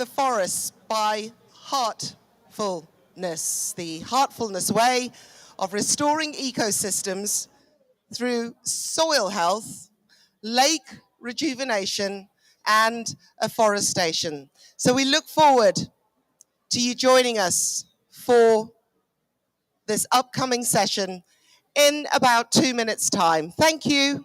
the Forests by Heartfulness, the Heartfulness way of restoring ecosystems through soil health, lake rejuvenation, and afforestation. So we look forward to you joining us for this upcoming session in about 2 minutes' time. Thank you.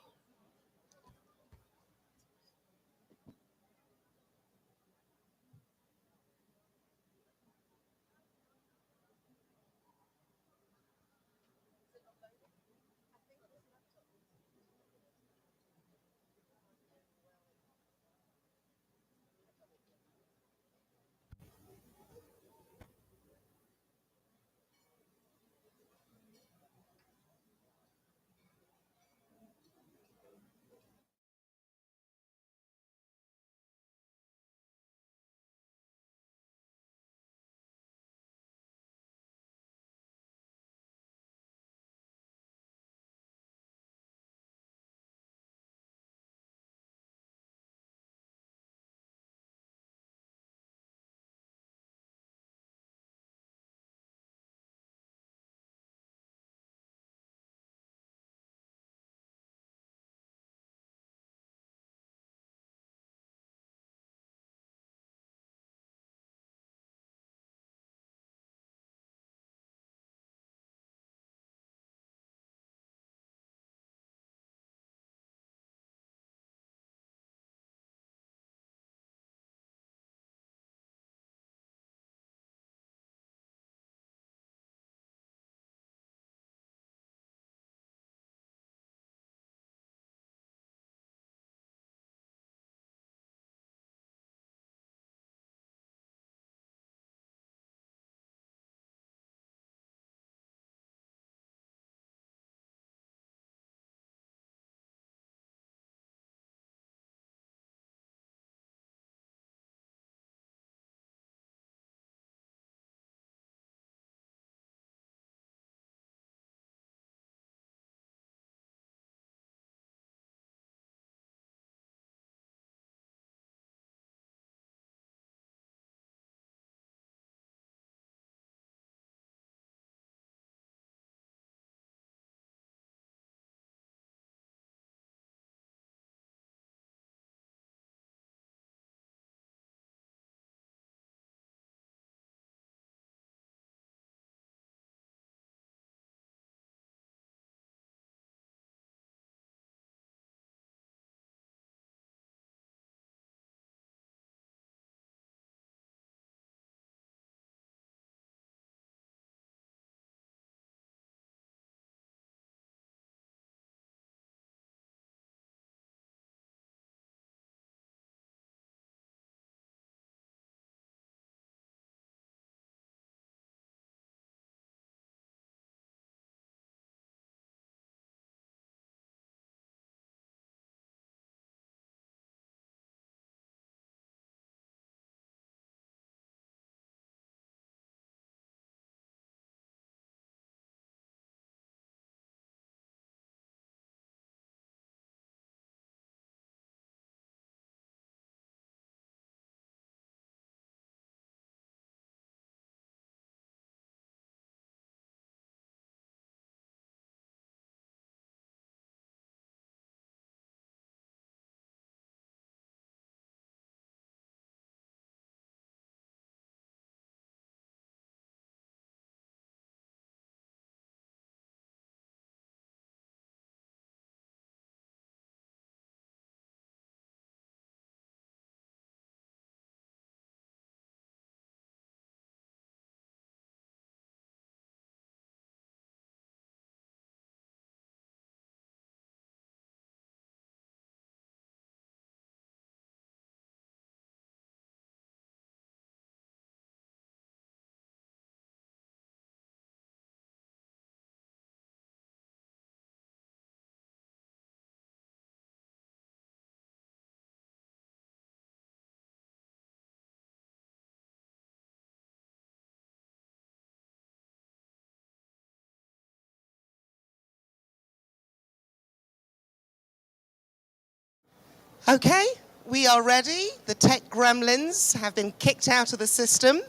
Okay, we are ready. The tech gremlins have been kicked out of the system.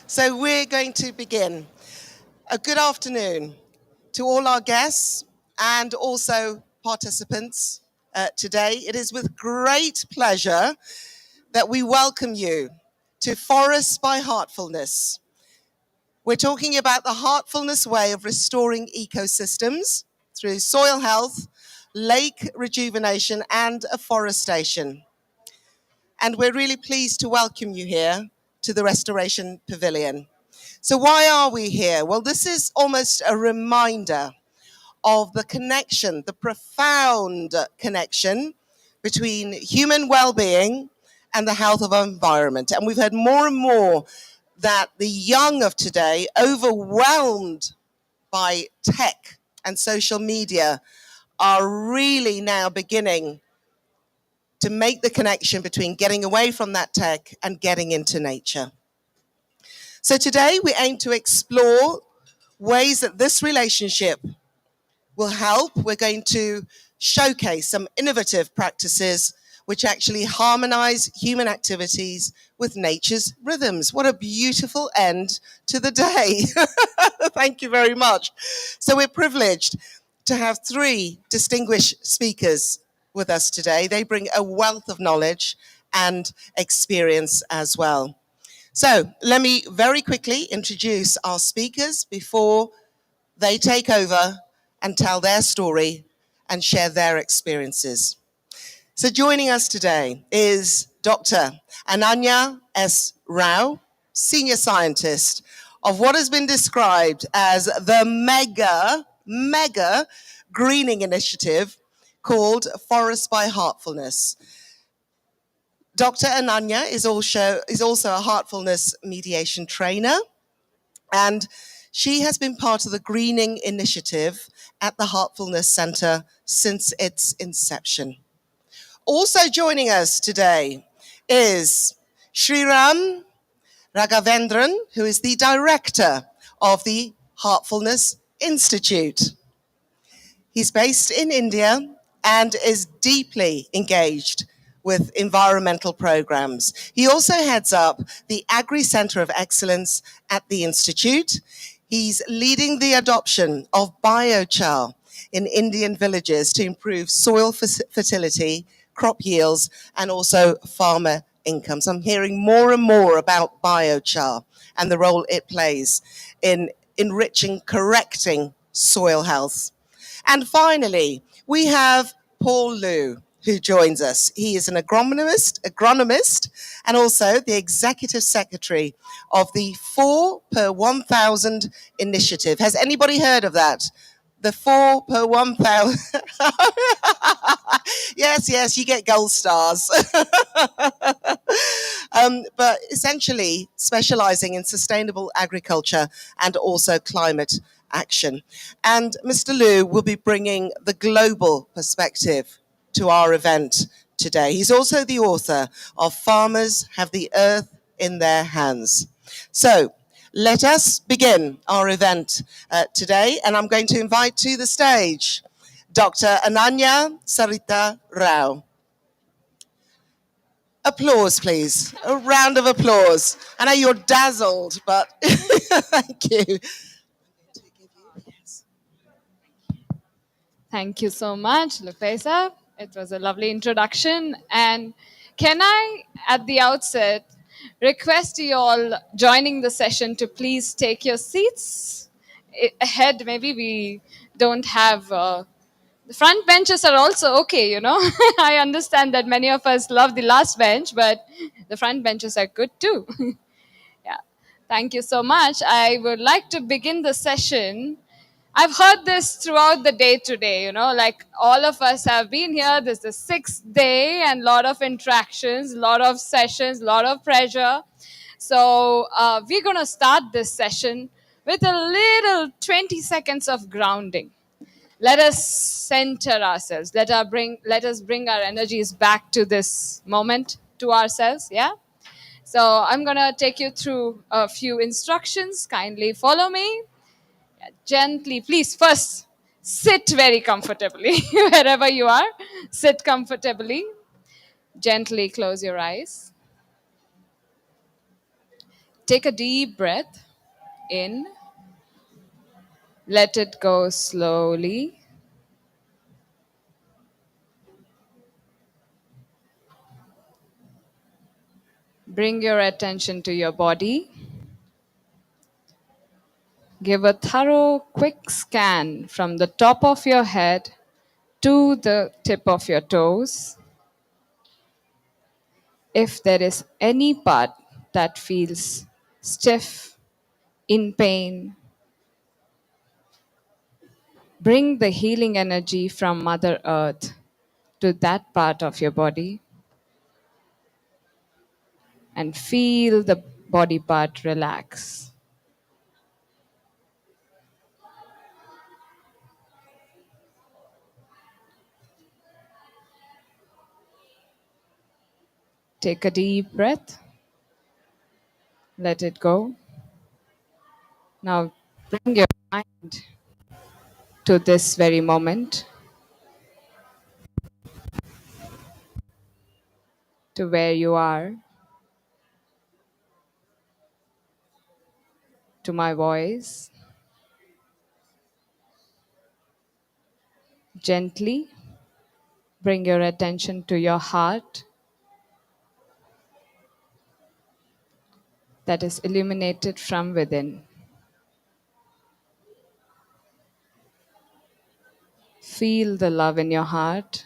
So we're going to begin. A good afternoon to all our guests and also participants today. It is with great pleasure that we welcome you to Forests by Heartfulness. We're talking about the heartfulness way of restoring ecosystems through soil health, lake rejuvenation, and afforestation. And we're really pleased to welcome you here to the Restoration Pavilion. So why are we here? Well, this is almost a reminder of the connection, the profound connection between human well-being and the health of our environment. And we've heard more and more that the young of today, overwhelmed by tech and social media, are really now beginning to make the connection between getting away from that tech and getting into nature. So today we aim to explore ways that this relationship will help. We're going to showcase some innovative practices which actually harmonize human activities with nature's rhythms. What a beautiful end to the day. Thank you very much. So we're privileged to have three distinguished speakers with us today. They bring a wealth of knowledge and experience as well. So let me very quickly introduce our speakers before they take over and tell their story and share their experiences. So joining us today is Dr. Ananya S. Rao, Senior Scientist of what has been described as the mega greening initiative called Forests by Heartfulness. Dr. Ananya is also a heartfulness mediation trainer, and she has been part of the greening initiative at the Heartfulness Center since its inception. Also joining us today is Sriram Raghavendran, who is the director of the Heartfulness Institute. He's based in India and is deeply engaged with environmental programs. He also heads up the Agri Center of Excellence at the Institute. He's leading the adoption of biochar in Indian villages to improve soil fertility, crop yields, and also farmer incomes. I'm hearing more and more about biochar and the role it plays in enriching, correcting soil health. And finally, we have Paul Liu, who joins us. He is an agronomist, and also the executive secretary of the 4 per 1,000 initiative. Has anybody heard of that? The 4 per 1,000. Yes, you get gold stars. But essentially specializing in sustainable agriculture and also climate action. And Mr. Liu will be bringing the global perspective to our event today. He's also the author of Farmers Have the Earth in Their Hands. So let us begin our event today, and I'm going to invite to the stage Dr. Ananya Sarita Rao. Applause, please. A round of applause. I know you're dazzled, but thank you. Thank you so much, Lupesa. It was a lovely introduction. And can I, at the outset, request you all joining the session to please take your seats ahead? Maybe we don't have... the front benches are also okay, you know. I understand that many of us love the last bench, but the front benches are good too. Yeah. Thank you so much. I would like to begin the session. I've heard this throughout the day today, you know, like all of us have been here. This is the sixth day and a lot of interactions, a lot of sessions, a lot of pressure. So we're going to start this session with a little 20 seconds of grounding. Let us center ourselves. Let us bring our energies back to this moment, to ourselves, yeah? So I'm going to take you through a few instructions. Kindly follow me. Gently, please, first, sit very comfortably. Wherever you are, sit comfortably. Gently close your eyes. Take a deep breath in. Let it go slowly. Bring your attention to your body. Give a thorough, quick scan from the top of your head to the tip of your toes. If there is any part that feels stiff, in pain, bring the healing energy from Mother Earth to that part of your body and feel the body part relax. Take a deep breath, let it go. Now bring your mind to this very moment, to where you are, to my voice. Gently bring your attention to your heart that is illuminated from within. Feel the love in your heart.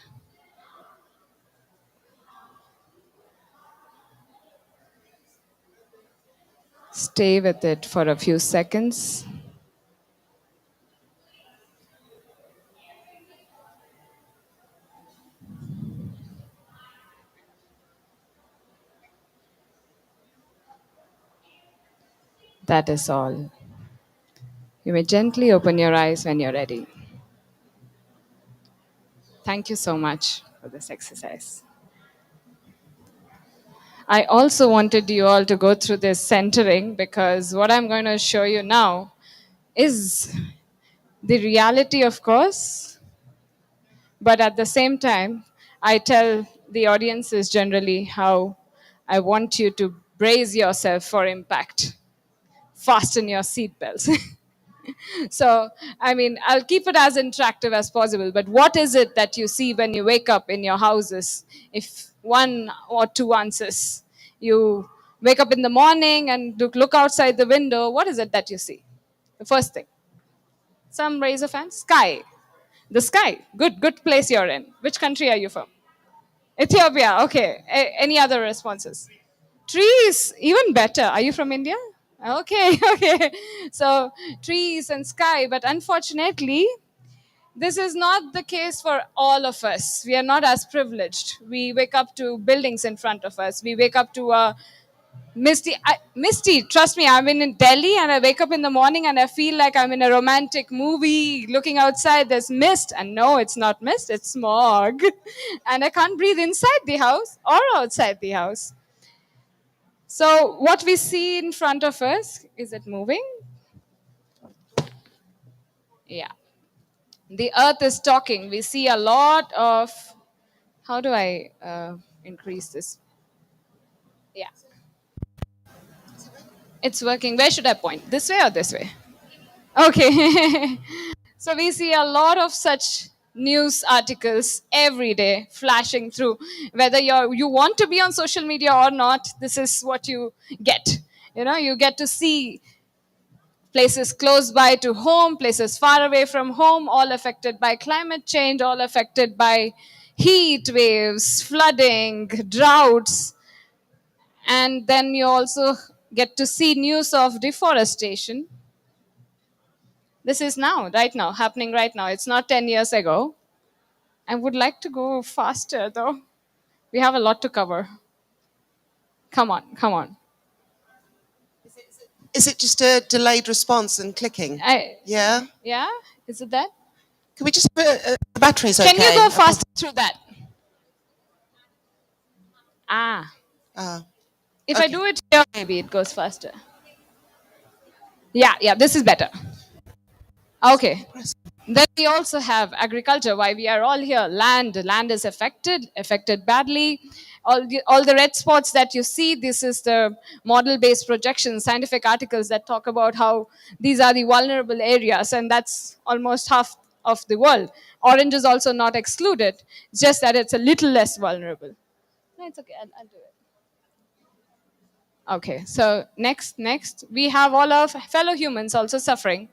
Stay with it for a few seconds. That is all. You may gently open your eyes when you're ready. Thank you so much for this exercise. I also wanted you all to go through this centering because what I'm going to show you now is the reality, of course, but at the same time, I tell the audiences generally how I want you to brace yourself for impact. Fasten your seatbelts. So, I mean, I'll keep it as interactive as possible. But what is it that you see when you wake up in your houses? If one or two answers, you wake up in the morning and look outside the window, what is it that you see? The first thing. Some raise of hands. Sky. The sky. Good place you're in. Which country are you from? Ethiopia. Okay. Any other responses? Trees, even better. Are you from India? Okay, okay. So trees and sky, but unfortunately, this is not the case for all of us. We are not as privileged. We wake up to buildings in front of us. We wake up to a misty. Trust me, I'm in Delhi and I wake up in the morning and I feel like I'm in a romantic movie. Looking outside, there's mist, and no, it's not mist. It's smog, and I can't breathe inside the house or outside the house. So, what we see in front of us, is it moving? Yeah. The earth is talking. We see a lot of. How do I increase this? Yeah. It's working. Where should I point? This way or this way? Okay. So, we see a lot of such news articles every day flashing through. Whether you want to be on social media or not, this is what you get. You get to see places close by to home, places far away from home, all affected by climate change, all affected by heat waves, flooding, droughts. And then you also get to see news of deforestation. This is now, right now, happening right now. It's not 10 years ago. I would like to go faster though. We have a lot to cover. Come on, come on. Is it just a delayed response and clicking? Yeah? Yeah? Is it that? Can we just put the batteries okay? Can you go faster through that? Ah. If I Okay. do it here, maybe it goes faster. Yeah, this is better. Okay. Then we also have agriculture, why we are all here. Land is affected badly. All the red spots that you see, this is the model-based projections, scientific articles that talk about how these are the vulnerable areas, and that's almost half of the world. Orange is also not excluded, just that it's a little less vulnerable. No, it's okay. I'll do it. Okay, so next, we have all our fellow humans also suffering.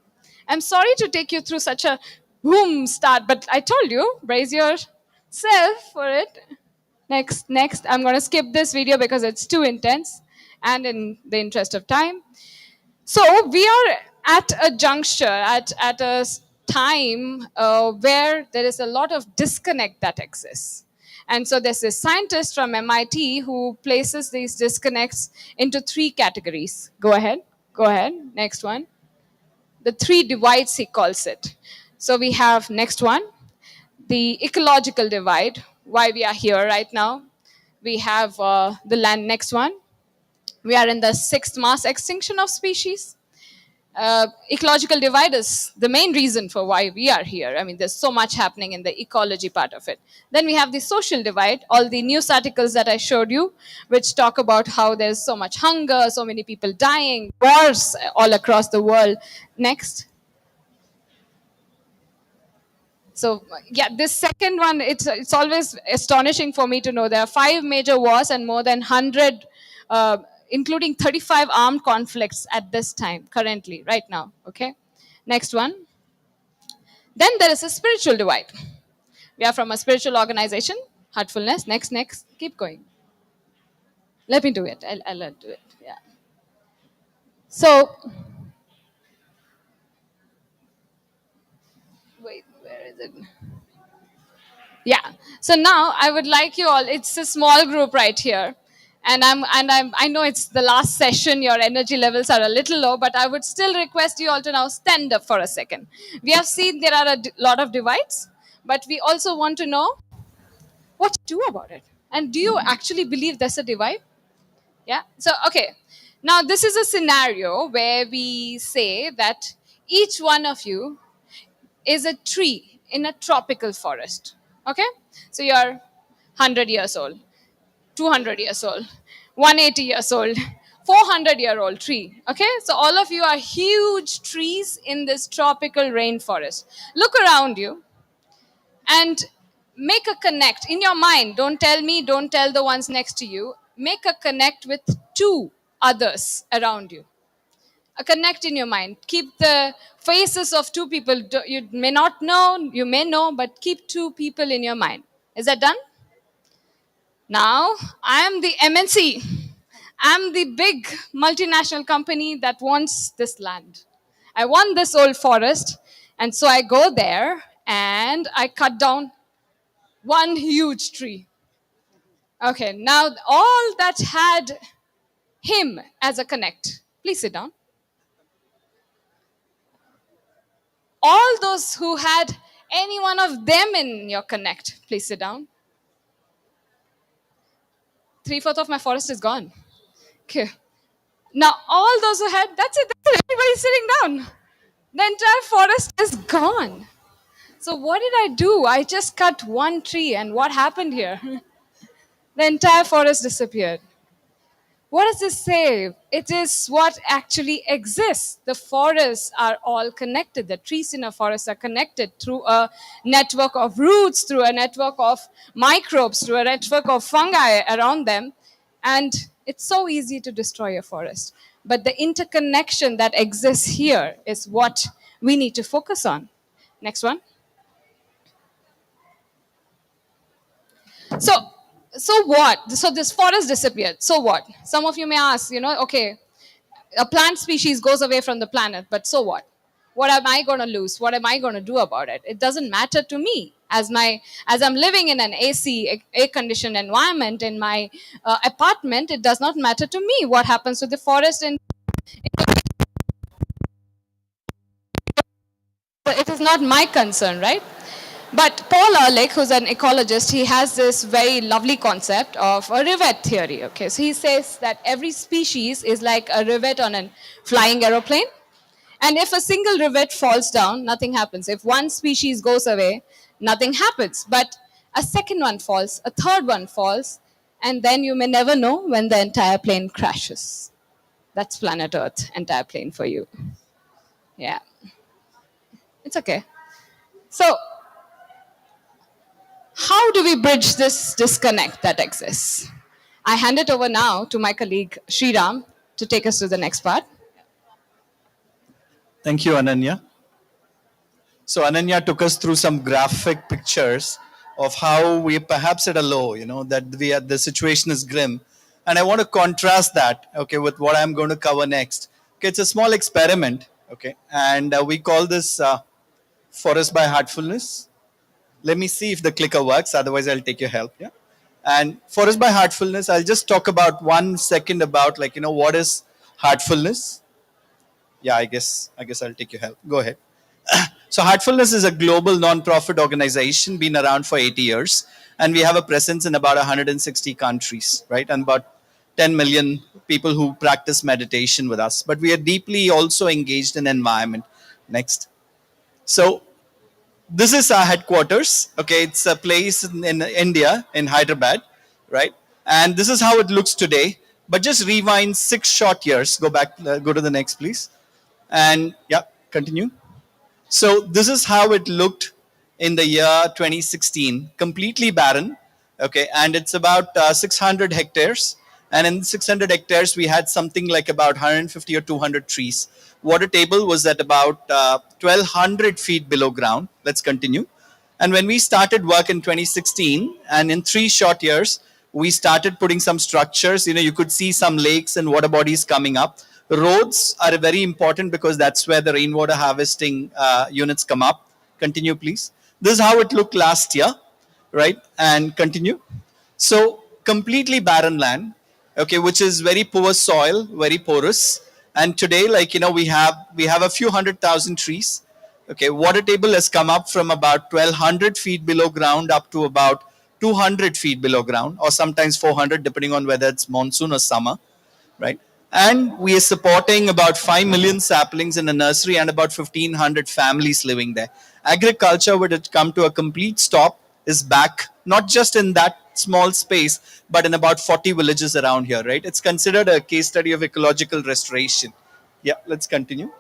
I'm sorry to take you through such a boom start, but I told you, brace yourself for it. Next, I'm going to skip this video because it's too intense and in the interest of time. So we are at a juncture, at a time where there is a lot of disconnect that exists. And so there's this scientist from MIT who places these disconnects into three categories. Go ahead. Next one. The three divides, he calls it. So we have next one, the ecological divide, why we are here right now. We have the land, next one. We are in the sixth mass extinction of species. Ecological divide is the main reason for why we are here. I mean, there's so much happening in the ecology part of it. Then we have the social divide, all the news articles that I showed you, which talk about how there's so much hunger, so many people dying, wars all across the world. Next. So yeah, this second one, it's always astonishing for me to know there are 5 major wars and more than 100, including 35 armed conflicts at this time, currently, right now. Okay, next one. Then there is a spiritual divide. We are from a spiritual organization, Heartfulness. Next, keep going. Let me do it. I'll do it. Yeah. So wait, where is it? Yeah. So now I would like you all, it's a small group right here. I know it's the last session, your energy levels are a little low, but I would still request you all to now stand up for a second. We have seen there are a lot of divides, but we also want to know what to do about it. And do you actually believe there's a divide? Yeah. So, okay. Now, this is a scenario where we say that each one of you is a tree in a tropical forest. Okay? So you're 100 years old, 200 years old, 180 years old, 400-year-old tree. Okay? So all of you are huge trees in this tropical rainforest. Look around you and make a connect in your mind. Don't tell me, don't tell the ones next to you. Make a connect with two others around you. A connect in your mind. Keep the faces of two people. You may not know, you may know, but keep two people in your mind. Is that done? Now, I am the MNC. I'm the big multinational company that wants this land. I want this old forest. And so I go there and I cut down one huge tree. Okay, now all that had him as a connect. Please sit down. All those who had any one of them in your connect, please sit down. 3/4 of my forest is gone. Okay. Now all those who had, that's it. Everybody's sitting down. The entire forest is gone. So what did I do? I just cut one tree, and what happened here? The entire forest disappeared. What does this say? It is what actually exists. The forests are all connected. The trees in a forest are connected through a network of roots, through a network of microbes, through a network of fungi around them. And it's so easy to destroy a forest. But the interconnection that exists here is what we need to focus on. Next one. So, so what? So this forest disappeared. So what? Some of you may ask, okay, a plant species goes away from the planet, but so what? What am I going to lose? What am I going to do about it? It doesn't matter to me. As I'm living in an AC, air conditioned environment in my apartment, it does not matter to me what happens to the forest. And it is not my concern, right? But Paul Ehrlich, who's an ecologist, he has this very lovely concept of a rivet theory. Okay, so he says that every species is like a rivet on a flying aeroplane. And if a single rivet falls down, nothing happens. If one species goes away, nothing happens. But a second one falls, a third one falls, And then you may never know when the entire plane crashes. That's planet Earth, entire plane for you. Yeah, it's okay. So, how do we bridge this disconnect that exists? I hand it over now to my colleague Sriram to take us to the next part. Thank you, Ananya. So Ananya took us through some graphic pictures of how we perhaps at a low, that the situation is grim. And I want to contrast that, okay, with what I'm going to cover next. Okay, it's a small experiment, okay, and we call this Forest by Heartfulness. Let me see if the clicker works, otherwise I'll take your help, yeah? And Forest by Heartfulness, I'll just talk about 1 second about what is heartfulness. Yeah, I guess I'll take your help. Go ahead. So Heartfulness is a global non-profit organization, been around for 80 years, and we have a presence in about 160 countries, right? And about 10 million people who practice meditation with us. But we are deeply also engaged in environment. Next. So this is our headquarters. Okay, it's a place in India, in Hyderabad, right? And this is how it looks today. But just rewind 6 short years. Go back, go to the next, please. And yeah, continue. So this is how it looked in the year 2016, completely barren. Okay, and it's about 600 hectares. And in 600 hectares, we had something like about 150 or 200 trees. Water table was at about 1,200 feet below ground. Let's continue. And when we started work in 2016, and in 3 short years, we started putting some structures. You could see some lakes and water bodies coming up. Roads are very important because that's where the rainwater harvesting units come up. Continue, please. This is how it looked last year, right? And continue. So completely barren land, okay, which is very poor soil, very porous. And today, we have a few 100,000 trees. Okay, water table has come up from about 1,200 feet below ground up to about 200 feet below ground, or sometimes 400, depending on whether it's monsoon or summer, right? And we are supporting about 5 million saplings in a nursery and about 1,500 families living there. Agriculture, would it come to a complete stop, is back, not just in that small space, but in about 40 villages around here, right? It's considered a case study of ecological restoration. Yeah, let's continue.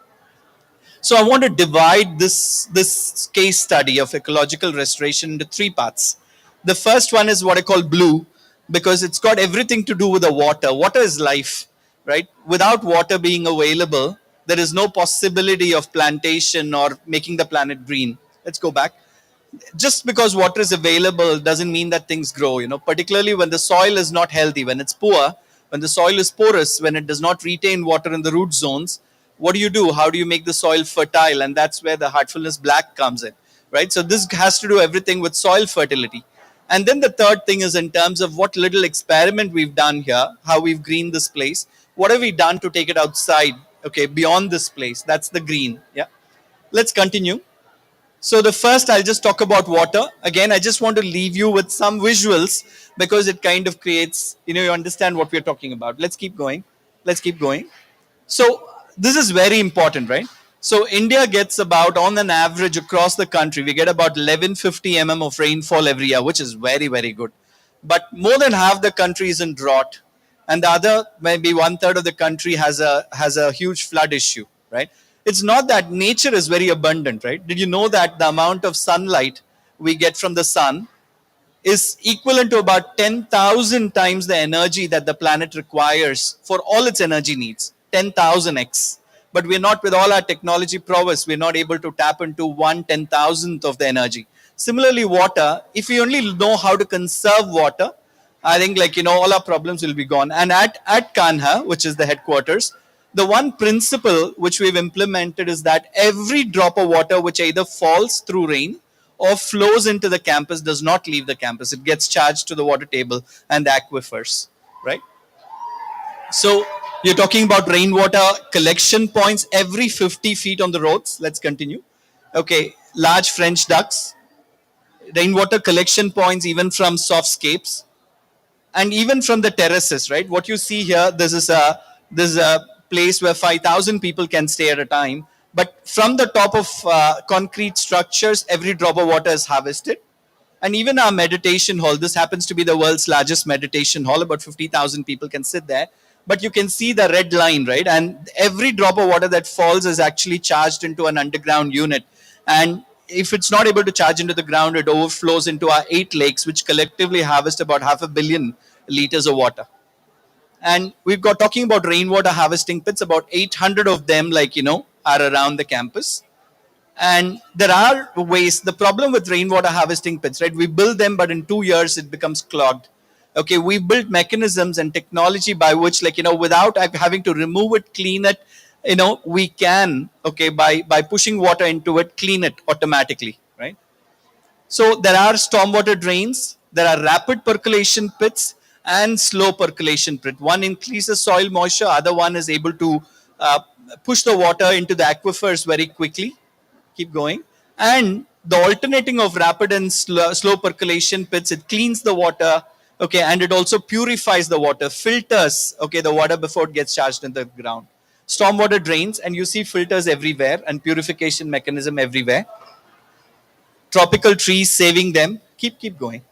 So I want to divide this case study of ecological restoration into 3 parts. The first one is what I call blue, because it's got everything to do with the water. Water is life, right? Without water being available, there is no possibility of plantation or making the planet green. Let's go back. Just because water is available doesn't mean that things grow, particularly when the soil is not healthy, when it's poor, when the soil is porous, when it does not retain water in the root zones. What do? How do you make the soil fertile? And that's where the Heartfulness Black comes in, right? So this has to do everything with soil fertility. And then the third thing is in terms of what little experiment we've done here, how we've greened this place. What have we done to take it outside, okay, beyond this place? That's the green. Yeah. Let's continue. So the first, I'll just talk about water. Again, I just want to leave you with some visuals because it kind of creates, you understand what we're talking about. Let's keep going. Let's keep going. So this is very important, right? So India gets about, on an average across the country, we get about 1150 mm of rainfall every year, which is very, very good. But more than half the country is in drought, and the other maybe 1/3 of the country has a huge flood issue, right? It's not that nature is very abundant, right? Did you know that the amount of sunlight we get from the sun is equivalent to about 10,000 times the energy that the planet requires for all its energy needs? 10,000x. But we're not, with all our technology prowess, we're not able to tap into 1/10,000th of the energy. Similarly, water, if we only know how to conserve water, I think all our problems will be gone. And at Kanha, which is the headquarters, the one principle which we've implemented is that every drop of water which either falls through rain or flows into the campus does not leave the campus. It gets charged to the water table and the aquifers, right? So you're talking about rainwater collection points every 50 feet on the roads. Let's continue. Okay, large French ducts, rainwater collection points even from softscapes, and even from the terraces, right? What you see here, this is a place where 5,000 people can stay at a time. But from the top of concrete structures, every drop of water is harvested. And even our meditation hall, this happens to be the world's largest meditation hall, about 50,000 people can sit there. But you can see the red line, right? And every drop of water that falls is actually charged into an underground unit. And if it's not able to charge into the ground, it overflows into our 8 lakes, which collectively harvest about 500,000,000 liters of water. And we've got talking about rainwater harvesting pits, about 800 of them, are around the campus. And there are ways. The problem with rainwater harvesting pits, right? We build them, but in 2 years it becomes clogged. Okay, we built mechanisms and technology by which, without having to remove it, clean it, we can, okay, by pushing water into it, clean it automatically, right? So there are stormwater drains, there are rapid percolation pits and slow percolation pit. One increases soil moisture, other one is able to push the water into the aquifers very quickly. Keep going. And the alternating of rapid and slow percolation pits, it cleans the water, okay, and it also purifies the water, filters, okay, the water before it gets charged in the ground. Stormwater drains, and you see filters everywhere and purification mechanism everywhere. Tropical trees, saving them. Keep going.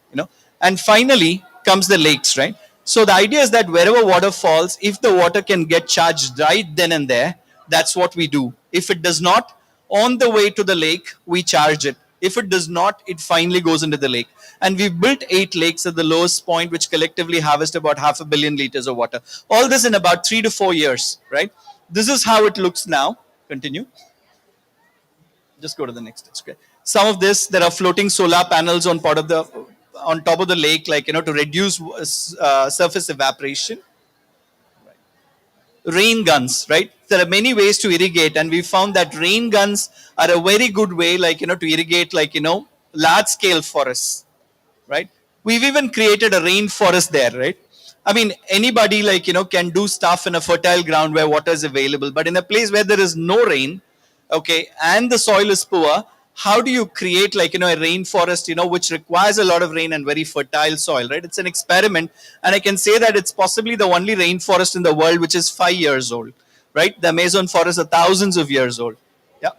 And finally comes the lakes, right? So the idea is that wherever water falls, if the water can get charged right then and there, that's what we do. If it does not, on the way to the lake, we charge it. If it does not, it finally goes into the lake. And we've built 8 lakes at the lowest point, which collectively harvest about 500,000,000 liters of water. All this in about 3 to 4 years, right? This is how it looks now. Continue. Just go to the next stage. Okay. Some of this, there are floating solar panels on top of the lake, to reduce surface evaporation. Rain guns, right? There are many ways to irrigate, and we found that rain guns are a very good way, to irrigate, large scale forests, right? We've even created a rainforest there, right? I mean, anybody, can do stuff in a fertile ground where water is available, but in a place where there is no rain, okay, and the soil is poor, how do you create, a rainforest, which requires a lot of rain and very fertile soil, right? It's an experiment, and I can say that it's possibly the only rainforest in the world which is 5 years old, right? The Amazon forests are thousands of years old. Yeah.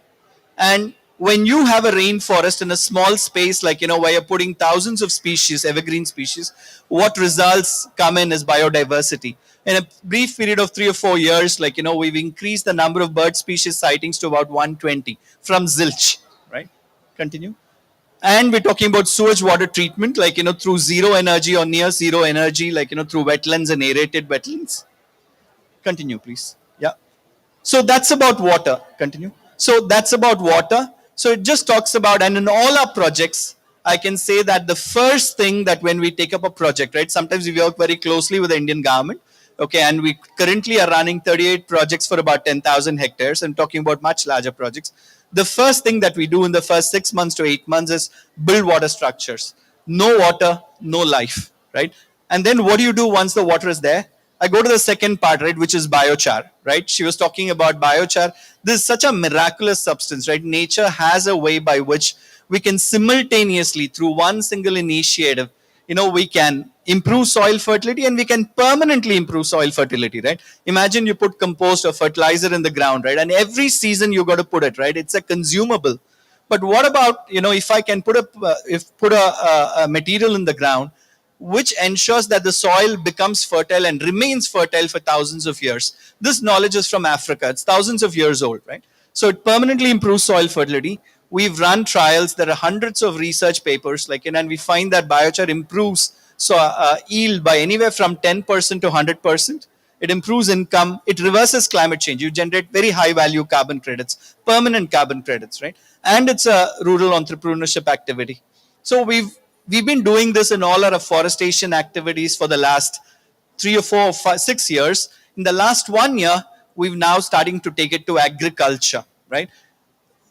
And when you have a rainforest in a small space, where you're putting thousands of species, evergreen species, what results come in is biodiversity. In a brief period of 3 or 4 years, we've increased the number of bird species sightings to about 120 from zilch, right? Continue. And we're talking about sewage water treatment, through zero energy or near zero energy, through wetlands and aerated wetlands. Continue, please. Yeah. So that's about water. Continue. So that's about water. So it just talks about, and in all our projects, I can say that the first thing that when we take up a project, right, sometimes we work very closely with the Indian government, okay, and we currently are running 38 projects for about 10,000 hectares. I'm talking about much larger projects. The first thing that we do in the first 6 months to 8 months is build water structures. No water, no life, right? And then what do you do once the water is there? I go to the second part, right, which is biochar, right? She was talking about biochar. This is such a miraculous substance, right? Nature has a way by which we can simultaneously, through one single initiative, we can improve soil fertility and we can permanently improve soil fertility, right? Imagine you put compost or fertilizer in the ground, right? And every season you got to put it, right? It's a consumable. But what about, if I can put a material in the ground which ensures that the soil becomes fertile and remains fertile for thousands of years. This knowledge is from Africa. It's thousands of years old, right? So it permanently improves soil fertility. We've run trials. There are hundreds of research papers, and we find that biochar improves yield by anywhere from 10% to 100%. It improves income. It reverses climate change. You generate very high value carbon credits, permanent carbon credits, right? And it's a rural entrepreneurship activity. So we've been doing this in all our afforestation activities for the last 3 or 4 or 5, 6 years. In the last 1 year, we've now starting to take it to agriculture, right?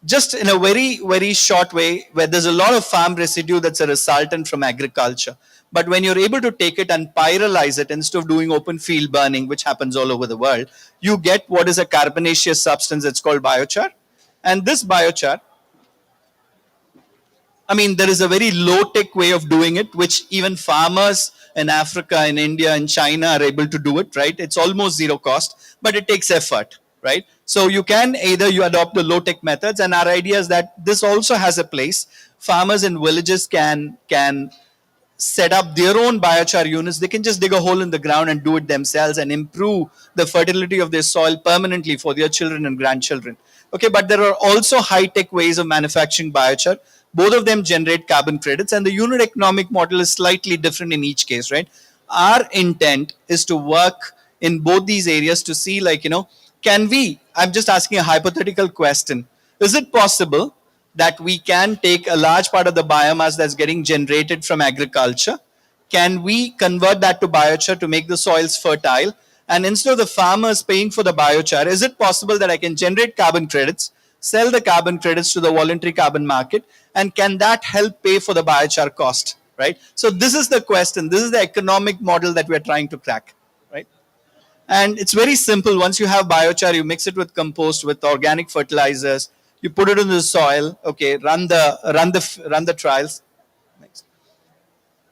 Just in a very, very short way, where there's a lot of farm residue that's a resultant from agriculture. But when you're able to take it and pyrolyze it instead of doing open field burning, which happens all over the world, you get what is a carbonaceous substance that's called biochar. And this biochar, I mean, there is a very low-tech way of doing it, which even farmers in Africa, in India, in China are able to do it, right? It's almost zero cost, but it takes effort. right? So you can either you adopt the low tech methods, and our idea is that this also has a place. Farmers in villages can set up their own biochar units. They can just dig a hole in the ground and do it themselves and improve the fertility of their soil permanently for their children and grandchildren. Okay, but there are also high tech ways of manufacturing biochar. Both of them generate carbon credits, and the unit economic model is slightly different in each case, right? Our intent is to work in both these areas to see, like, can we, I'm just asking a hypothetical question, is it possible that we can take a large part of the biomass that's getting generated from agriculture? Can we convert that to biochar to make the soils fertile? And instead of the farmers paying for the biochar, is it possible that I can generate carbon credits, sell the carbon credits to the voluntary carbon market, and can that help pay for the biochar cost? Right? So this is the question. This is the economic model that we're trying to crack. Right? And it's very simple. Once you have biochar, you mix it with compost, with organic fertilizers, you put it in the soil. Okay, run the trials. Next.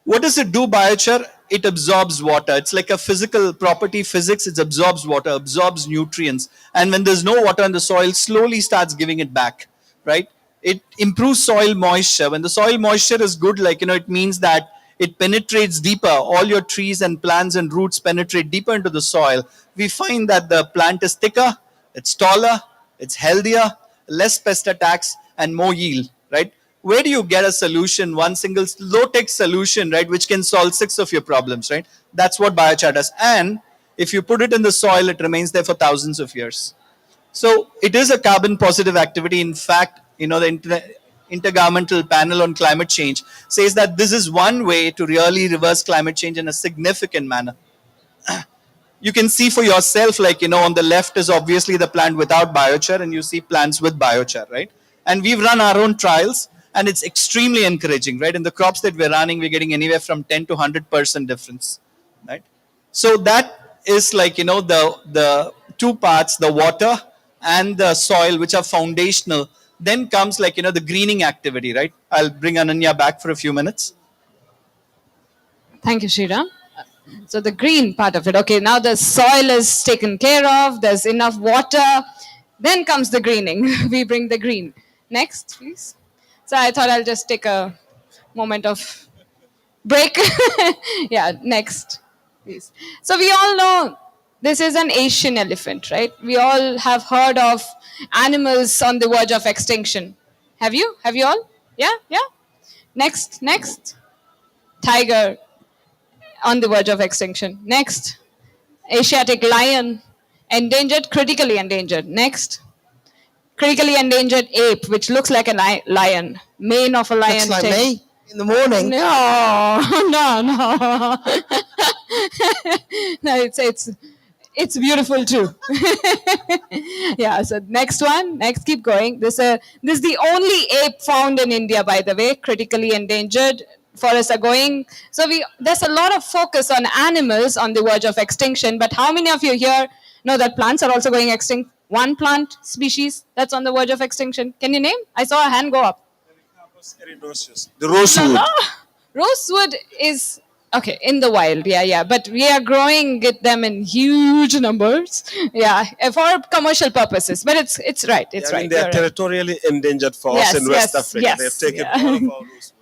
What does it do, biochar? It absorbs water. It's like a physical property, physics. It absorbs water, absorbs nutrients, and when there's no water in the soil, slowly starts giving it back. Right? It improves soil moisture. When the soil moisture is good, like, it means that it penetrates deeper. All your trees and plants and roots penetrate deeper into the soil. We find that the plant is thicker, it's taller, it's healthier, less pest attacks, and more yield, right? Where do you get a solution, one single low-tech solution, right, which can solve 6 of your problems, right? That's what biochar does. And if you put it in the soil, it remains there for thousands of years. So it is a carbon positive activity. In fact, the Intergovernmental Panel on Climate Change says that this is one way to really reverse climate change in a significant manner. You can see for yourself, like, on the left is obviously the plant without biochar, and you see plants with biochar, right? And we've run our own trials, and it's extremely encouraging, right? In the crops that we're running, we're getting anywhere from 10 to 100% difference, right? So that is like, the two parts, the water and the soil, which are foundational. Then comes, like, the greening activity, right? I'll bring Ananya back for a few minutes. Thank you, Sriram. So the green part of it. Okay, now the soil is taken care of. There's enough water. Then comes the greening. We bring the green. Next, please. So I thought I'll just take a moment of break. Yeah, next, please. So we all know this is an Asian elephant, right? We all have heard of animals on the verge of extinction. Have you? Have you all? Yeah, yeah. Next. Tiger on the verge of extinction. Next, Asiatic lion, endangered, critically endangered. Next, critically endangered ape, which looks like a lion, mane of a lion. Looks like me in the morning. No, no. No, it's beautiful too. Yeah. So next one. Next, keep going. This is the only ape found in India, by the way, critically endangered. Forests are going. So there's a lot of focus on animals on the verge of extinction. But how many of you here know that plants are also going extinct? One plant species that's on the verge of extinction. Can you name? I saw a hand go up. The rosewood. Rosewood is okay in the wild, yeah. But we are growing them in huge numbers, yeah, for commercial purposes. But it's right. It's right. They are territorially endangered for us in West Africa. Yes, They've taken all of our rosewood.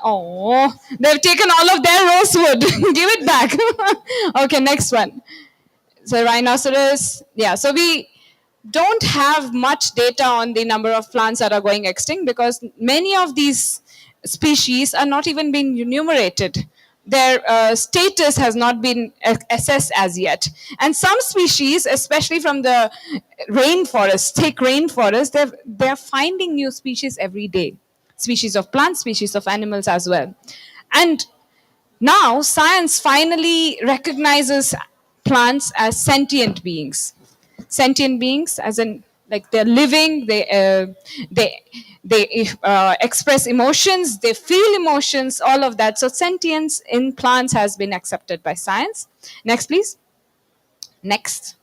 Oh, they've taken all of their rosewood. Give it back. Okay, next one. So rhinoceros. Yeah. So we don't have much data on the number of plants that are going extinct because many of these species are not even being enumerated. Their status has not been assessed as yet. And some species, especially from the rainforest, thick rainforest, they're finding new species every day. Species of plants, species of animals as well. And now science finally recognizes plants as sentient beings. Sentient beings, as in, like, they're living, they express emotions, they feel emotions, all of that. So sentience in plants has been accepted by science. Next, please. Next.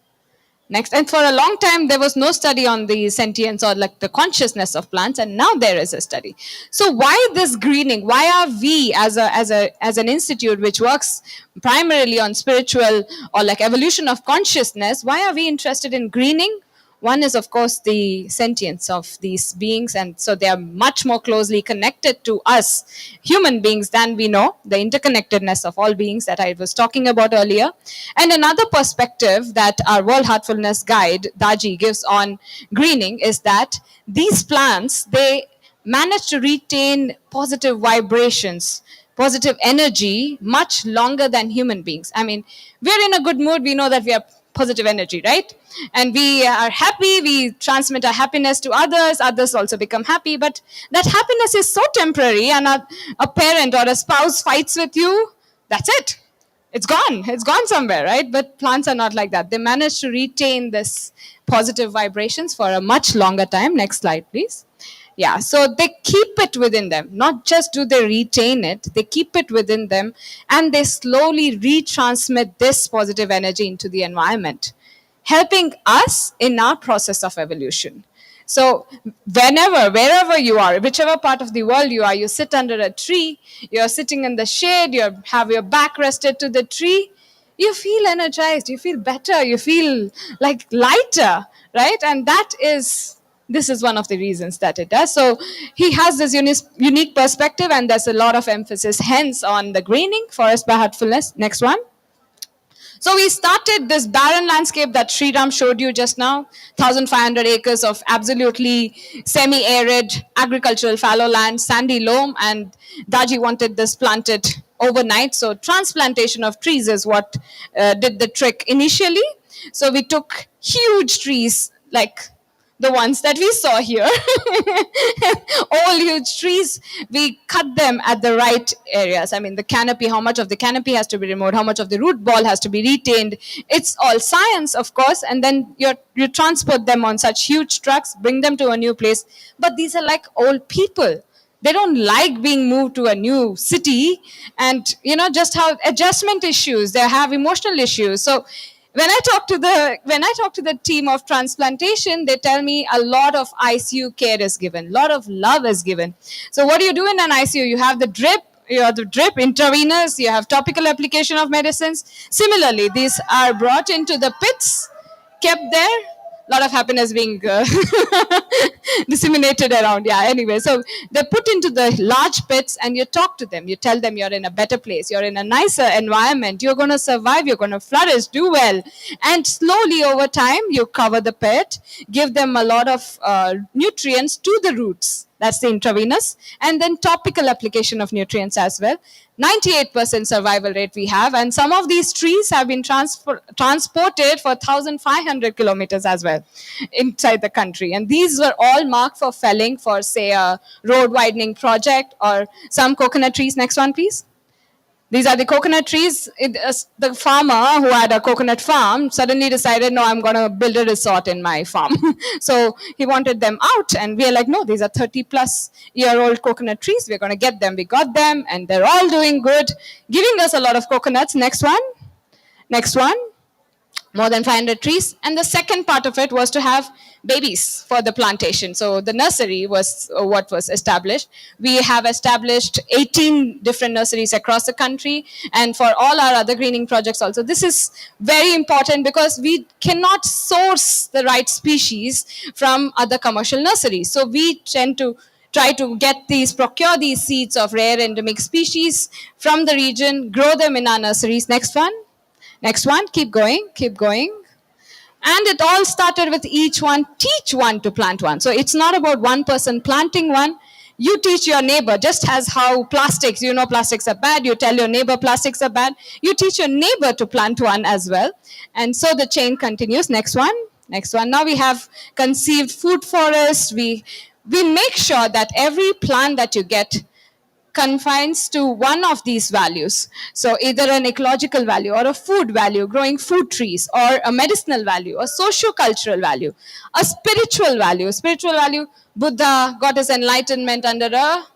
And for a long time, there was no study on the sentience or like the consciousness of plants, and now there is a study. So why this greening? Why are we, as an institute which works primarily on spiritual or like evolution of consciousness, why are we interested in greening? One is, of course, the sentience of these beings, and so they are much more closely connected to us human beings than we know, the interconnectedness of all beings that I was talking about earlier. And another perspective that our World Heartfulness Guide, Daji, gives on greening is that these plants, they manage to retain positive vibrations, positive energy much longer than human beings. I mean, we're in a good mood, we know that we have positive energy, right? And we are happy, we transmit our happiness to others, others also become happy, but that happiness is so temporary, and a parent or a spouse fights with you, that's it. It's gone somewhere, right? But plants are not like that. They manage to retain this positive vibrations for a much longer time. Next slide, please. Yeah, so they keep it within them. Not just do they retain it, they keep it within them, and they slowly retransmit this positive energy into the environment, helping us in our process of evolution. So, wherever you are, whichever part of the world you are, you sit under a tree, you're sitting in the shade, you have your back rested to the tree, you feel energized, you feel better, you feel like lighter, right? And this is one of the reasons that it does. So he has this unique perspective, and there's a lot of emphasis hence on the greening, forest by heartfulness. Next one. So we started this barren landscape that Sriram showed you just now, 1,500 acres of absolutely semi-arid agricultural fallow land, sandy loam, and Daji wanted this planted overnight. So transplantation of trees is what did the trick initially. So we took huge trees like the ones that we saw here, all huge trees, we cut them at the right areas. I mean, the canopy, how much of the canopy has to be removed, how much of the root ball has to be retained. It's all science, of course, and then you transport them on such huge trucks, bring them to a new place. But these are like old people. They don't like being moved to a new city, and just have adjustment issues, they have emotional issues. So when I talk to the team of transplantation, they tell me a lot of ICU care is given, a lot of love is given. So what do you do in an ICU? You have the drip intravenous, you have topical application of medicines. Similarly, these are brought into the pits, kept there, a lot of happiness being disseminated around. Yeah, anyway, so they're put into the large pits, and you talk to them, you tell them you're in a better place, you're in a nicer environment, you're going to survive, you're going to flourish, do well. And slowly over time, you cover the pit, give them a lot of nutrients to the roots. That's the intravenous. And then topical application of nutrients as well. 98% survival rate we have. And some of these trees have been transported for 1,500 kilometers as well inside the country. And these were all marked for felling for, say, a road widening project or some coconut trees. Next one, please. These are the coconut trees. The farmer who had a coconut farm suddenly decided, no, I'm going to build a resort in my farm. So he wanted them out, and we are like, no, these are 30-plus-year-old coconut trees. We're going to get them. We got them, and they're all doing good, giving us a lot of coconuts. Next one. Next one. More than 500 trees. And the second part of it was to have babies for the plantation. So the nursery was what was established. We have established 18 different nurseries across the country, and for all our other greening projects also. This is very important because we cannot source the right species from other commercial nurseries. So we tend to try to procure these seeds of rare endemic species from the region, grow them in our nurseries. Next one. Next one, keep going, keep going. And it all started with each one, teach one to plant one. So it's not about one person planting one. You teach your neighbor, just as how plastics, plastics are bad, you tell your neighbor plastics are bad. You teach your neighbor to plant one as well. And so the chain continues. Next one, next one. Now we have conceived food forests. We make sure that every plant that you get confines to one of these values. So either an ecological value or a food value, growing food trees, or a medicinal value, a socio-cultural value, a spiritual value. Spiritual value, Buddha got his enlightenment under a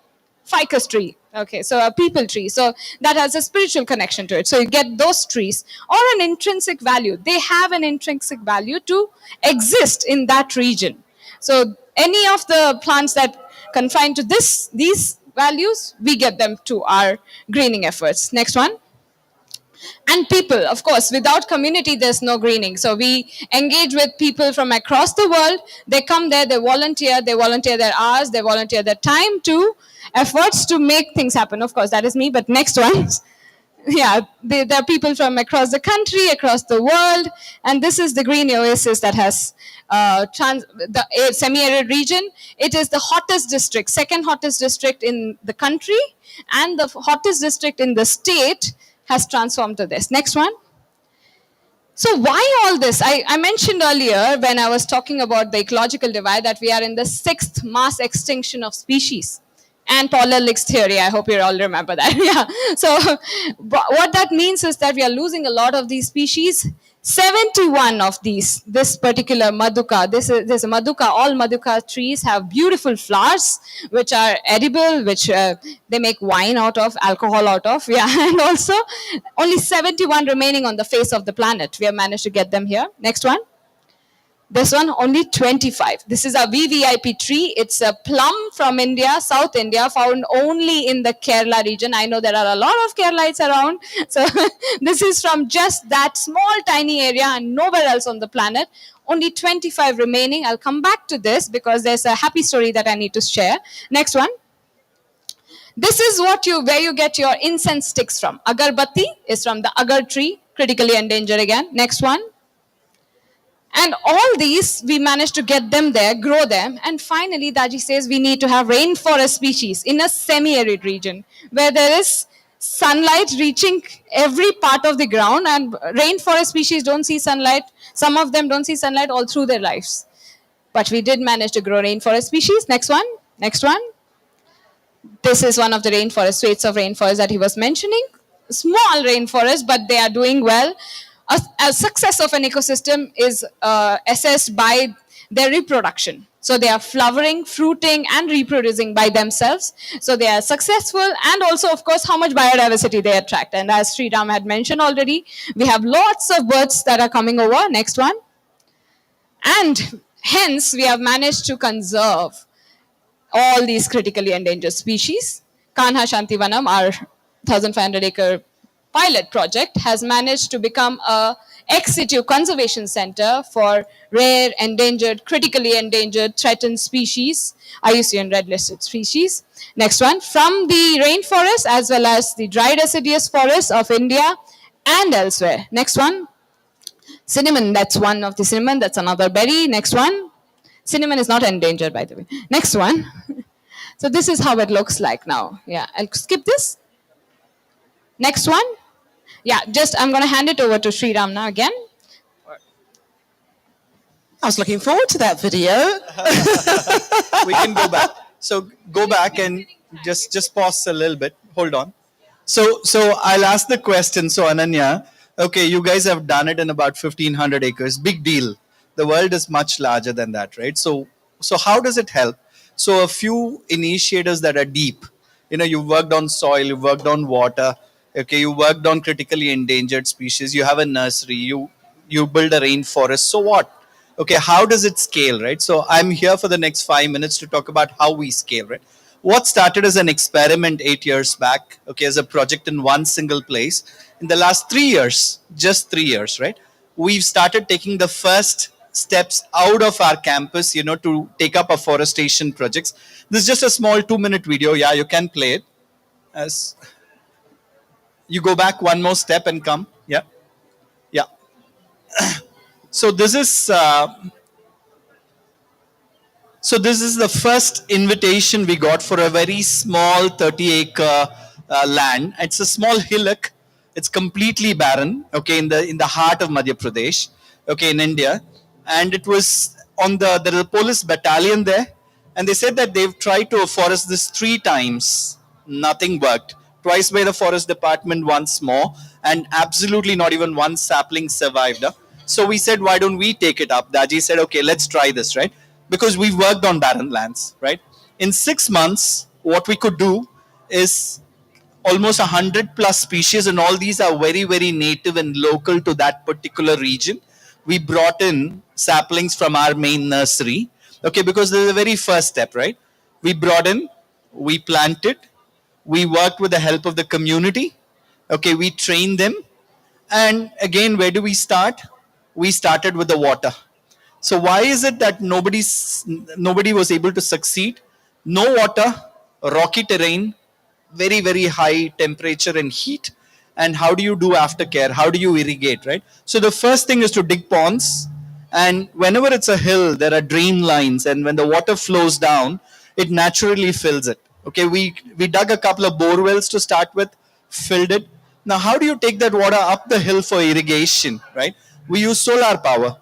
ficus tree. Okay, so a people tree. So that has a spiritual connection to it. So you get those trees, or an intrinsic value. They have an intrinsic value to exist in that region. So any of the plants that confine to these values, we get them to our greening efforts. Next one. And people, of course, without community there's no greening. So we engage with people from across the world. They come there, they volunteer their hours, they volunteer their time to efforts to make things happen. Of course, that is me, but next one. Yeah, there are people from across the country, across the world, and this is the green oasis that has the semi-arid region. It is the hottest district, second hottest district in the country, and the hottest district in the state has transformed to this. Next one. So why all this? I mentioned earlier when I was talking about the ecological divide that we are in the 6th mass extinction of species. And Paul-Ehrlich's theory, I hope you all remember that. Yeah. So what that means is that we are losing a lot of these species. 71 of these, this particular maduka, there's a maduka, all maduka trees have beautiful flowers, which are edible, which they make wine out of, alcohol out of, yeah, and also only 71 remaining on the face of the planet. We have managed to get them here. Next one. This one, only 25. This is a VVIP tree. It's a plum from India, South India, found only in the Kerala region. I know there are a lot of Keralites around. So this is from just that small, tiny area and nowhere else on the planet. Only 25 remaining. I'll come back to this because there's a happy story that I need to share. Next one. This is where you get your incense sticks from. Agarbatti is from the agar tree, critically endangered again. Next one. And all these, we managed to get them there, grow them. And finally, Daji says we need to have rainforest species in a semi-arid region where there is sunlight reaching every part of the ground, and rainforest species don't see sunlight. Some of them don't see sunlight all through their lives. But we did manage to grow rainforest species. Next one. Next one. This is one of the rainforest, states of rainforest that he was mentioning. Small rainforest, but they are doing well. A success of an ecosystem is assessed by their reproduction. So they are flowering, fruiting, and reproducing by themselves. So they are successful, and also, of course, how much biodiversity they attract. And as Sriram had mentioned already, we have lots of birds that are coming over. Next one. And hence, we have managed to conserve all these critically endangered species. Kanha Shantivanam, our 1,500 acre pilot project, has managed to become a ex situ conservation center for rare, endangered, critically endangered, threatened species, IUCN red listed species. Next one, from the rainforest as well as the dry deciduous forests of India and elsewhere. Next one, cinnamon, that's one of the cinnamon, that's another berry. Next one, cinnamon is not endangered, by the way. Next one. So this is how it looks like now. Yeah, I'll skip this. Next one. Yeah, I'm going to hand it over to Sriram now again. I was looking forward to that video. We can go back. So go back and just pause a little bit. Hold on. So I'll ask the question. So Ananya, okay, you guys have done it in about 1,500 acres. Big deal. The world is much larger than that, right? So how does it help? So a few initiators that are deep. You worked on soil, you worked on water. Okay, you worked on critically endangered species. You have a nursery. You build a rainforest. So what? Okay, how does it scale, right? So I'm here for the next 5 minutes to talk about how we scale, right? What started as an experiment 8 years back, okay, as a project in one single place, in the last 3 years, just 3 years, right? We've started taking the first steps out of our campus, to take up afforestation projects. This is just a small 2-minute video. Yeah, you can play it. As you go back one more step and come. Yeah. Yeah. So this is the first invitation we got for a very small 30-acre land. It's a small hillock. It's completely barren. Okay, in the heart of Madhya Pradesh. Okay, in India, and it was on there is a police battalion there, and they said that they've tried to afforest this 3 times. Nothing worked. Twice by the forest department, once more, and absolutely not even one sapling survived. So we said, why don't we take it up? Daji said, okay, let's try this, right? Because we've worked on barren lands, right? In 6 months, what we could do is almost 100 plus species, and all these are very, very native and local to that particular region. We brought in saplings from our main nursery, okay, because this is the very first step, right? We brought in, we planted, we worked with the help of the community, okay, we trained them, And again, where do we start? We started with the water. So why is it that nobody was able to succeed? No water, rocky terrain, very high temperature and heat. And how do you do aftercare? How do you irrigate, right? So the first thing is to dig ponds. And whenever it's a hill, there are drain lines, and when the water flows down, it naturally fills it. Okay, we dug a couple of bore wells to start with, filled it. Now, how do you take that water up the hill for irrigation, right? We use solar power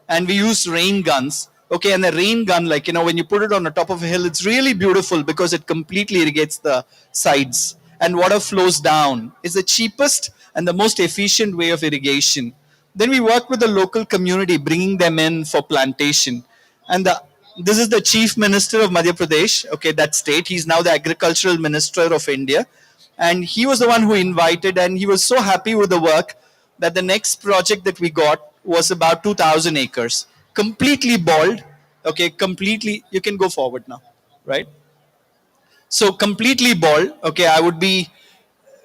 and we use rain guns. Okay, and the rain gun, like, when you put it on the top of a hill, it's really beautiful because it completely irrigates the sides and water flows down. It's the cheapest and the most efficient way of irrigation. Then we work with the local community, bringing them in for plantation. And this is the chief minister of Madhya Pradesh, okay, that state. He's now the agricultural minister of India. And he was the one who invited, and he was so happy with the work that the next project that we got was about 2,000 acres, completely bald. Okay, completely. You can go forward now, right? So completely bald. Okay, I would be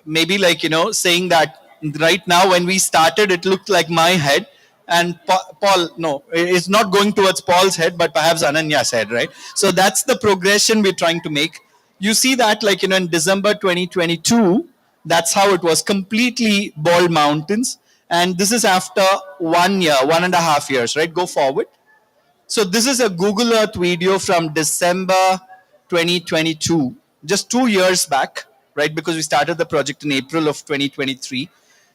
maybe like saying that right now when we started it looked like my head, and Paul, no, it's not going towards Paul's head but perhaps Ananya's head, right? So that's the progression we're trying to make. You see that like in December 2022, that's how it was, completely bald mountains. And this is after 1 year, 1.5 years, right? Go forward. So this is a Google Earth video from December 2022, just 2 years back, right? Because we started the project in April of 2023.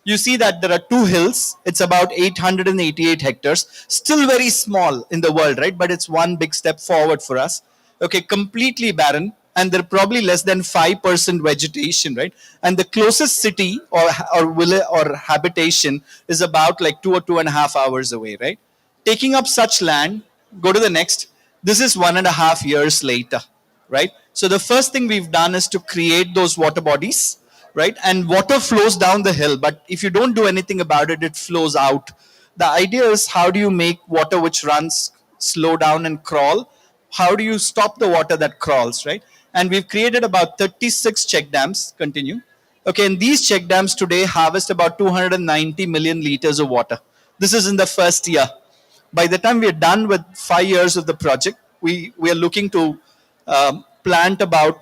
You see that there are two hills. It's about 888 hectares, still very small in the world, right? But it's one big step forward for us. Okay, completely barren, and there are probably less than 5% vegetation, right? And the closest city or village or habitation is about like 2 or 2.5 hours away, right? Taking up such land, go to the next. This is 1.5 years later, right? So the first thing we've done is to create those water bodies, right? And water flows down the hill, but if you don't do anything about it, it flows out. The idea is, how do you make water which runs slow down and crawl? How do you stop the water that crawls, right? And we've created about 36 check dams. Continue. Okay, and these check dams today harvest about 290 million liters of water. This is in the first year. By the time we are done with 5 years of the project, we are looking to plant about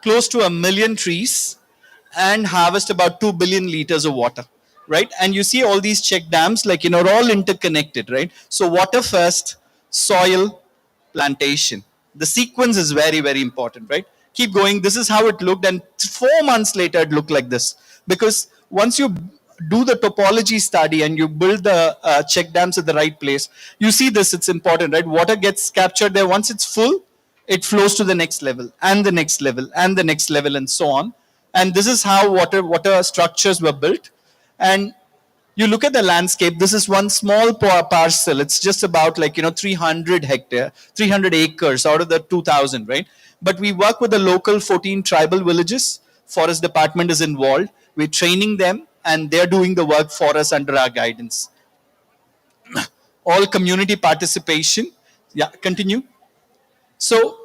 close to 1 million trees and harvest about 2 billion liters of water, right? And you see all these check dams, like, are all interconnected, right? So water first, soil, plantation. The sequence is very important, right? Keep going. This is how it looked, and 4 months later it looked like this. Because once you do the topology study and you build the check dams at the right place, you see this. It's important, right? Water gets captured there. Once it's full, it flows to the next level and the next level and the next level and so on. And this is how water structures were built. And you look at the landscape. This is one small parcel. It's just about like 300 acres out of the 2,000, right? But we work with the local 14 tribal villages. Forest department is involved. We're training them, and they're doing the work for us under our guidance. All community participation. Yeah, continue. So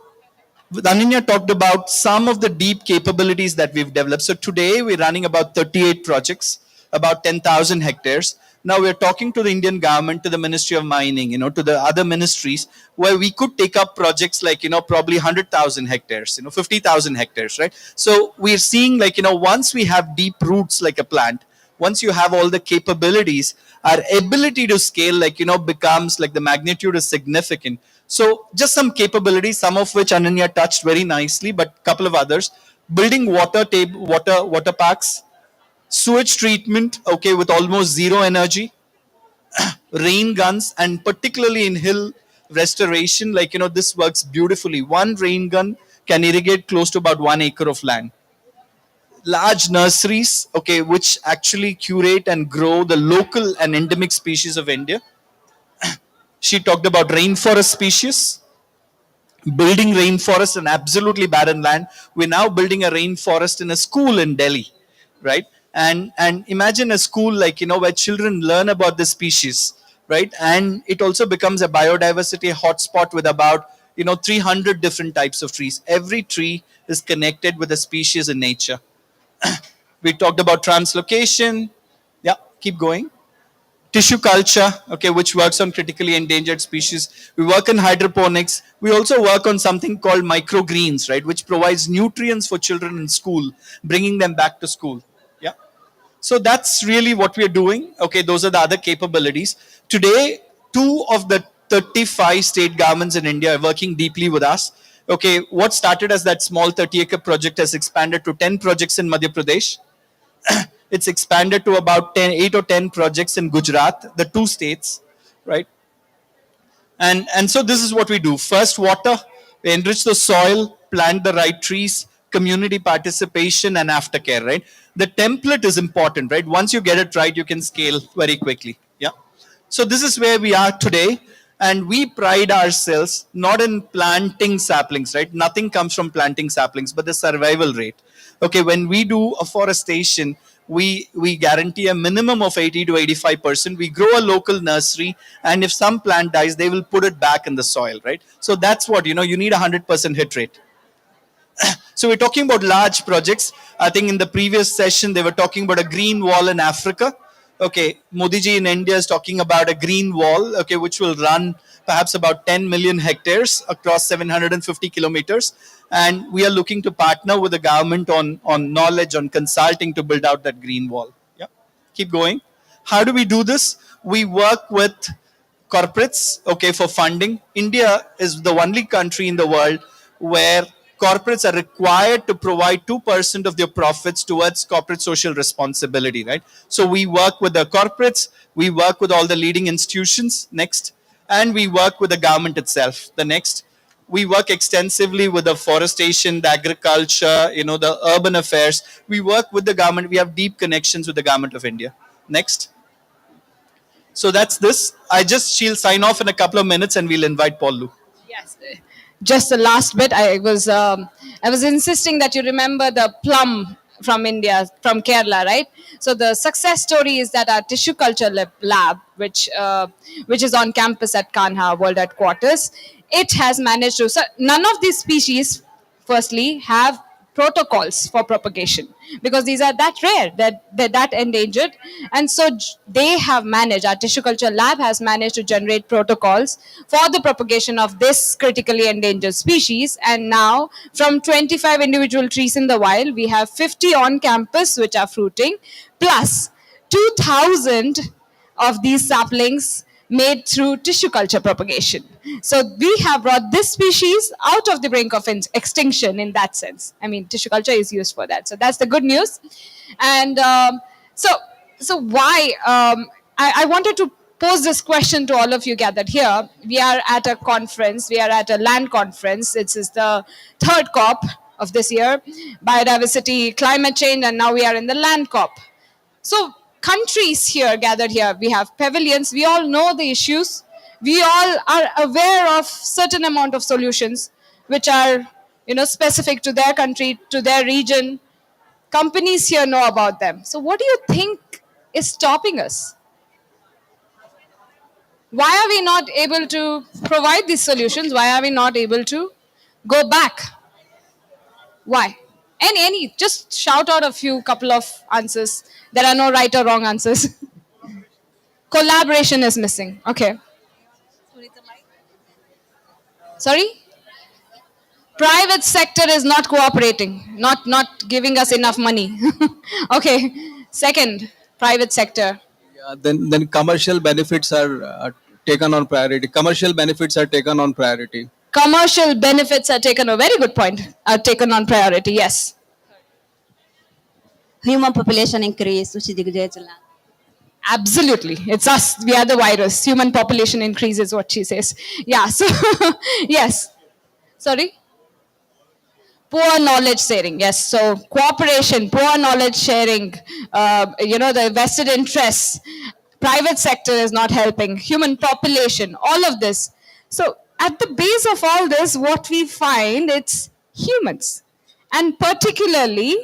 Ananya talked about some of the deep capabilities that we've developed. So today we're running about 38 projects, about 10,000 hectares. Now we're talking to the Indian government, to the Ministry of Mining, to the other ministries, where we could take up projects like, probably 100,000 hectares, 50,000 hectares, right? So we're seeing like, once we have deep roots like a plant, once you have all the capabilities, our ability to scale, like, becomes like the magnitude is significant. So just some capabilities, some of which Ananya touched very nicely, but a couple of others. Building water parks, sewage treatment, okay, with almost zero energy, rain guns, and particularly in hill restoration, like, this works beautifully. One rain gun can irrigate close to about 1 acre of land. Large nurseries, okay, which actually curate and grow the local and endemic species of India. She talked about rainforest species, building rainforest in absolutely barren land. We're now building a rainforest in a school in Delhi, right? And imagine a school like, where children learn about the species, right? And it also becomes a biodiversity hotspot with about 300 different types of trees. Every tree is connected with a species in nature. We talked about translocation. Yeah, keep going. Tissue culture, okay, which works on critically endangered species. We work in hydroponics. We also work on something called microgreens, right, which provides nutrients for children in school, bringing them back to school. Yeah. So that's really what we're doing. Okay, those are the other capabilities. Today, 2 of the 35 state governments in India are working deeply with us. Okay, what started as that small 30-acre project has expanded to 10 projects in Madhya Pradesh. It's expanded to about 8 or 10 projects in Gujarat, the 2 states, right? And so this is what we do. First, water, we enrich the soil, plant the right trees, community participation, and aftercare, right? The template is important, right? Once you get it right, you can scale very quickly. Yeah. So this is where we are today. And we pride ourselves not in planting saplings, right? Nothing comes from planting saplings, but the survival rate. Okay, when we do afforestation, we guarantee a minimum of 80 to 85%. We grow a local nursery, and if some plant dies, they will put it back in the soil, right? So that's what, you need a 100% hit rate. So we're talking about large projects. I think in the previous session, they were talking about a green wall in Africa. Okay, Modi ji in India is talking about a green wall, okay, which will run perhaps about 10 million hectares across 750 kilometers. And we are looking to partner with the government on knowledge, on consulting to build out that green wall. Yeah, keep going. How do we do this? We work with corporates, okay, for funding. India is the only country in the world where corporates are required to provide 2% of their profits towards corporate social responsibility, right? So we work with the corporates, we work with all the leading institutions, next, and we work with the government itself, the next. We work extensively with the forestation, the agriculture, the urban affairs. We work with the government. We have deep connections with the government of India. Next. So that's this. She'll sign off in a couple of minutes and we'll invite Paul Lu. Yes. Just the last bit, I was insisting that you remember the plum from India, from Kerala, right? So the success story is that our tissue culture lab, which is on campus at Kanha World Headquarters, it has managed to. So none of these species, firstly, have protocols for propagation because these are that rare, that they're that endangered. And so they have managed, our tissue culture lab has managed to generate protocols for the propagation of this critically endangered species. And now from 25 individual trees in the wild, we have 50 on campus which are fruiting, plus 2,000 of these saplings made through tissue culture propagation. So we have brought this species out of the brink of extinction in that sense. I mean, tissue culture is used for that. So that's the good news. And so why? I wanted to pose this question to all of you gathered here. We are at a conference. We are at a land conference. This is the third COP of this year, biodiversity, climate change, and now we are in the land COP. So countries here gathered here, we have pavilions, we all know the issues, we all are aware of certain amount of solutions which are specific to their country, to their region. Companies here know about them. So what do you think is stopping us? Why are we not able to provide these solutions? Why are we not able to go back? Why? Any, just shout out a few couple of answers. There are no right or wrong answers. Collaboration is missing. Okay. Sorry? Private sector is not cooperating, not giving us enough money. Okay. Second, private sector. Yeah, then commercial benefits are taken on priority. Commercial benefits are taken on priority. Commercial benefits are taken, a very good point, are taken on priority, yes. Human population increase, which is degraded. Absolutely. It's us. We are the virus. Human population increase is what she says. Yeah. So, yes. Sorry? Poor knowledge sharing. Yes. So, cooperation, poor knowledge sharing, the vested interests, private sector is not helping, human population, all of this. So, at the base of all this, what we find, it's humans. And particularly,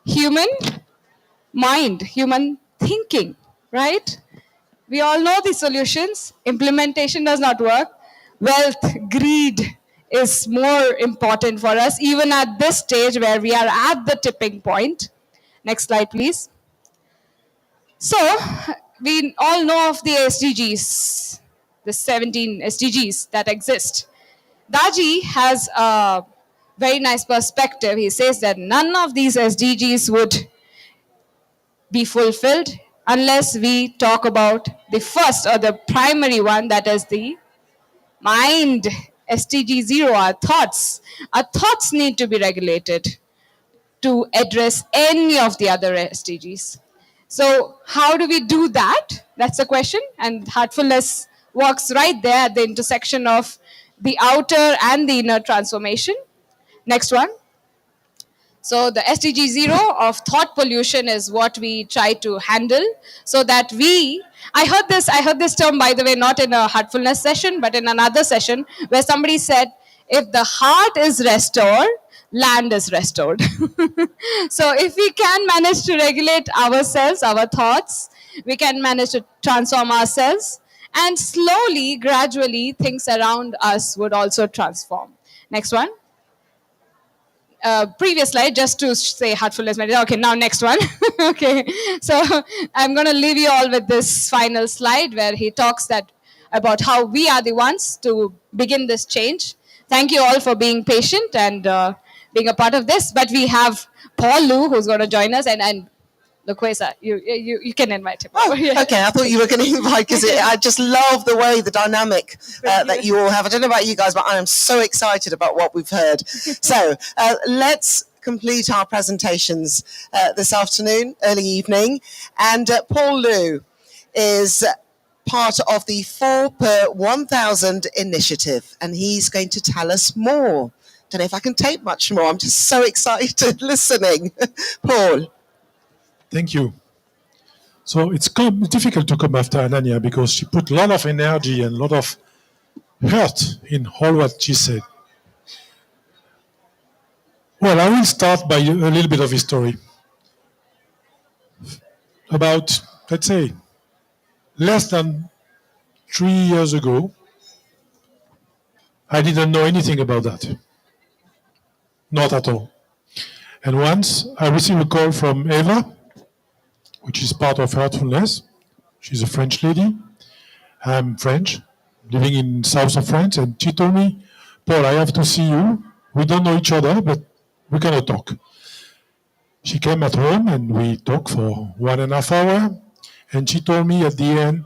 human mind, human thinking, right? We all know the solutions. Implementation does not work. Wealth, greed is more important for us, even at this stage where we are at the tipping point. Next slide, please. So, we all know of the SDGs, the 17 SDGs that exist. Daji has a very nice perspective. He says that none of these SDGs would be fulfilled unless we talk about the first or the primary one, that is the mind. SDG 0, our thoughts. Our thoughts need to be regulated to address any of the other SDGs. So, how do we do that? That's the question. And heartfulness works right there at the intersection of the outer and the inner transformation. Next one. So the SDG 0 of thought pollution is what we try to handle so that I heard this term, by the way, not in a heartfulness session, but in another session where somebody said, if the heart is restored, land is restored. So if we can manage to regulate ourselves, our thoughts, we can manage to transform ourselves, and slowly, gradually, things around us would also transform. Next one. Previous slide, just to say heartfulness meditation. Okay, now next one. Okay, so I'm going to leave you all with this final slide where he talks about how we are the ones to begin this change. Thank you all for being patient and being a part of this. But we have Paul Lu who's going to join us, and Luquesa, you can invite him. Oh, okay. I thought you were going to invite, because I just love the way, the dynamic that you all have. I don't know about you guys, but I am so excited about what we've heard. So let's complete our presentations this afternoon, early evening. And Paul Lu is part of the 4 per 1,000 initiative, and he's going to tell us more. Don't know if I can take much more. I'm just so excited listening. Paul. Thank you. So it's difficult to come after Ananya because she put a lot of energy and a lot of hurt in all what she said. Well, I will start by a little bit of history. About, let's say, less than 3 years ago, I didn't know anything about that. Not at all. And once I received a call from Eva, which is part of Heartfulness. She's a French lady. I'm French, living in south of France, and she told me, Paul, I have to see you. We don't know each other, but we're going to talk. She came at home, and we talked for 1.5 hours, and she told me at the end,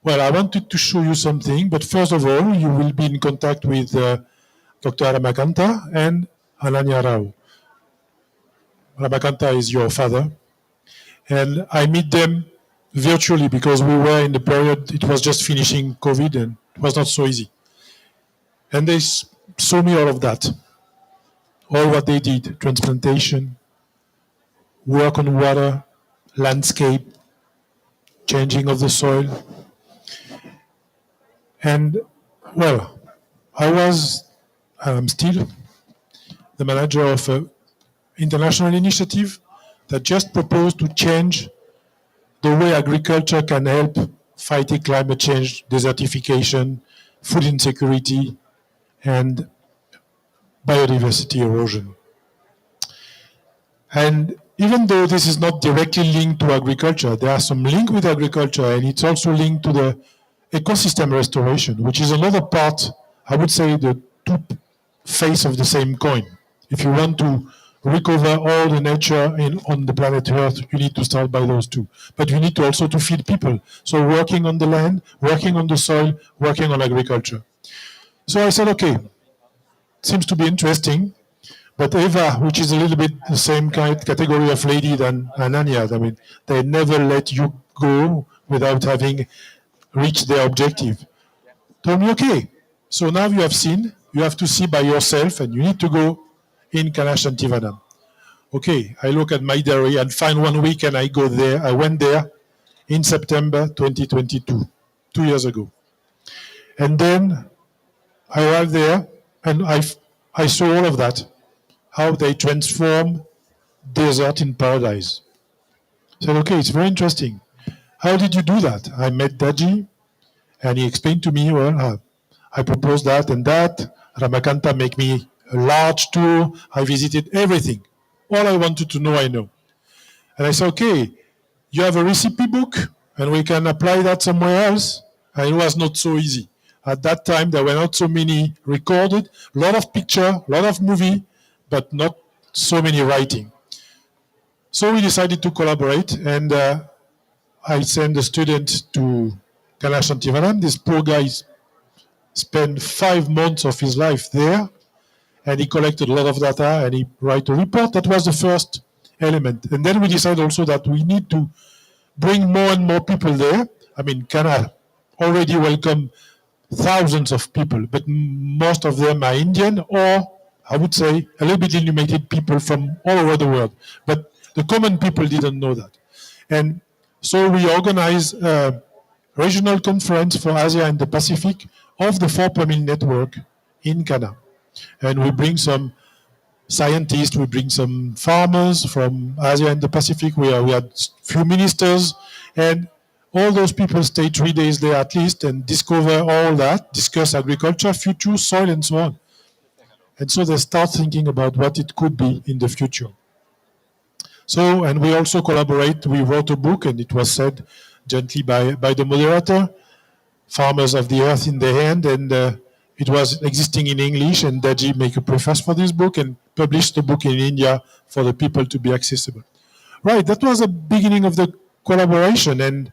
well, I wanted to show you something, but first of all, you will be in contact with Dr. Ramakanta and Ananya Rao. Ramakanta is your father. And I meet them virtually because we were in the period, it was just finishing COVID and it was not so easy. And they saw me all of that, all what they did, transplantation, work on water, landscape, changing of the soil. And well, I'm still the manager of an international initiative that just proposed to change the way agriculture can help fighting climate change, desertification, food insecurity, and biodiversity erosion. And even though this is not directly linked to agriculture, there are some link with agriculture, and it's also linked to the ecosystem restoration, which is another part, I would say, the two faces of the same coin. If you want to recover all the nature on the planet Earth, you need to start by those two. But you need to also to feed people. So working on the land, working on the soil, working on agriculture. So I said, okay, seems to be interesting. But Eva, which is a little bit the same category of lady than Ananya, I mean, they never let you go without having reached their objective. Told me, okay, so now you have seen, you have to see by yourself, and you need to go in Kailash and Tivanam. Okay, I look at my diary and find 1 week and I go there. I went there in September 2022, 2 years ago. And then I arrived there and I saw all of that, how they transform desert in paradise. I said, okay, it's very interesting. How did you do that? I met Daji and he explained to me, well, I proposed that and that. Ramakanta make me a large tour. I visited everything. All I wanted to know, I know. And I said, okay, you have a recipe book and we can apply that somewhere else. And it was not so easy. At that time, there were not so many recorded, a lot of picture, a lot of movie, but not so many writing. So we decided to collaborate, and I sent a student to Kalash. This poor guy spent 5 months of his life there, and he collected a lot of data, and he wrote a report. That was the first element. And then we decided also that we need to bring more and more people there. I mean, Ghana already welcomed thousands of people, but most of them are Indian, or I would say a little bit illuminated people from all over the world. But the common people didn't know that. And so we organized a regional conference for Asia and the Pacific of the 4 Pavilion network in Ghana. And we bring some scientists, we bring some farmers from Asia and the Pacific. We had few ministers, and all those people stay 3 days there at least and discover all that, discuss agriculture, future, soil, and so on. And so they start thinking about what it could be in the future. So, and we also collaborate. We wrote a book, and it was said gently by the moderator, Farmers of the Earth in the Hand, and it was existing in English, and Daji made a preface for this book and published the book in India for the people to be accessible. Right, that was the beginning of the collaboration, and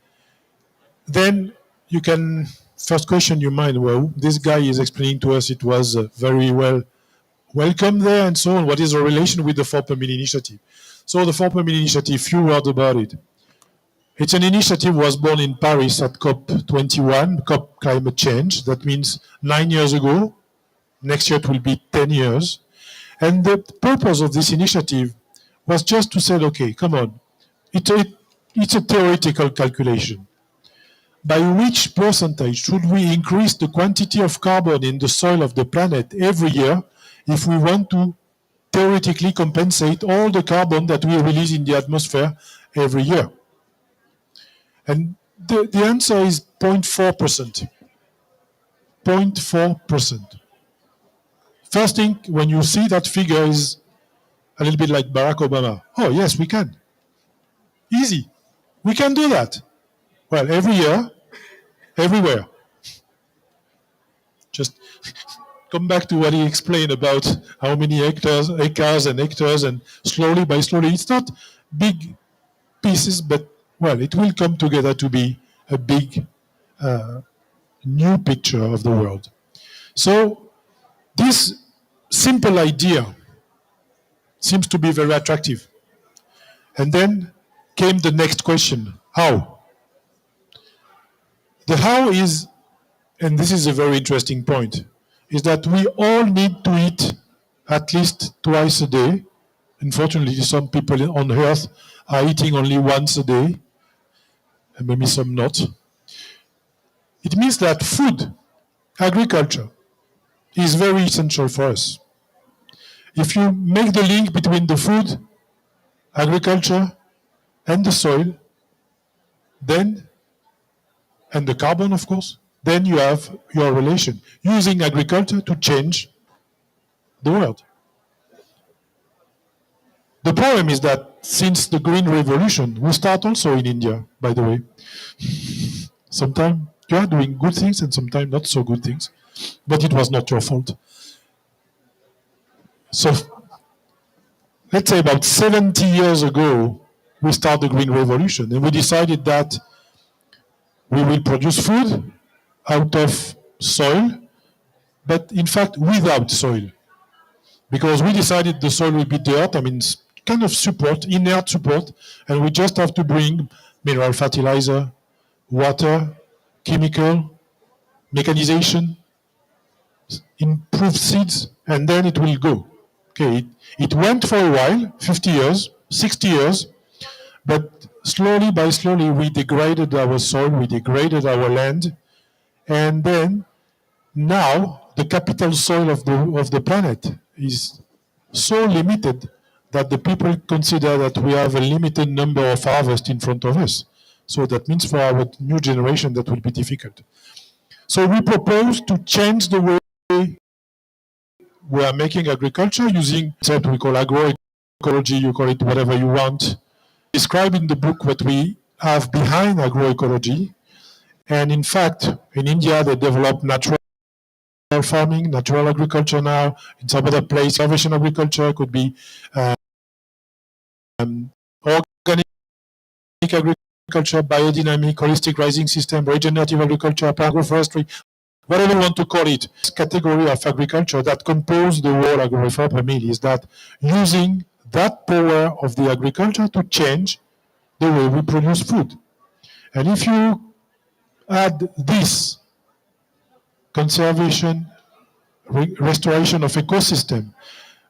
then you can first question your mind, well, this guy is explaining to us it was very well welcome there and so on. What is the relation with the 4 Pavilion Initiative? So the 4 Pavilion Initiative, few words about it. It's an initiative was born in Paris at COP21, COP climate change. That means 9 years ago. Next year it will be 10 years. And the purpose of this initiative was just to say, okay, come on. It's a theoretical calculation. By which percentage should we increase the quantity of carbon in the soil of the planet every year if we want to theoretically compensate all the carbon that we release in the atmosphere every year? And the answer is 0.4%. 0.4%. First thing, when you see that figure is a little bit like Barack Obama. Oh, yes, we can. Easy. We can do that. Well, every year, everywhere. Just come back to what he explained about how many acres and hectares, and slowly by slowly. It's not big pieces, but, well, it will come together to be a big new picture of the world. So this simple idea seems to be very attractive. And then came the next question, how? The how is, and this is a very interesting point, is that we all need to eat at least twice a day. Unfortunately, some people on Earth are eating only once a day, and maybe some not. It means that food, agriculture, is very essential for us. If you make the link between the food, agriculture, and the soil, then, and the carbon, of course, then you have your relation, using agriculture to change the world. The problem is that since the Green Revolution, we start also in India, by the way. Sometimes you are doing good things and sometimes not so good things, but it was not your fault. So, let's say about 70 years ago, we started the Green Revolution, and we decided that we will produce food out of soil, but in fact without soil. Because we decided the soil will be dirt, I mean, kind of support, inert support, and we just have to bring mineral fertilizer, water, chemical, mechanization, improved seeds, and then it will go. Okay, it went for a while, 50 years, 60 years, but slowly by slowly we degraded our soil, we degraded our land, and then now the capital soil of the planet is so limited that the people consider that we have a limited number of harvests in front of us. So that means for our new generation that will be difficult. So we propose to change the way we are making agriculture using what we call agroecology, you call it whatever you want, describe in the book what we have behind agroecology. And in fact, in India, they develop natural farming, natural agriculture now. In some other place, conservation agriculture could be organic agriculture, biodynamic, holistic rising system, regenerative agriculture, agroforestry, whatever you want to call it. This category of agriculture that compose the whole agro-reform family is that using that power of the agriculture to change the way we produce food. And if you add this conservation, restoration of ecosystem,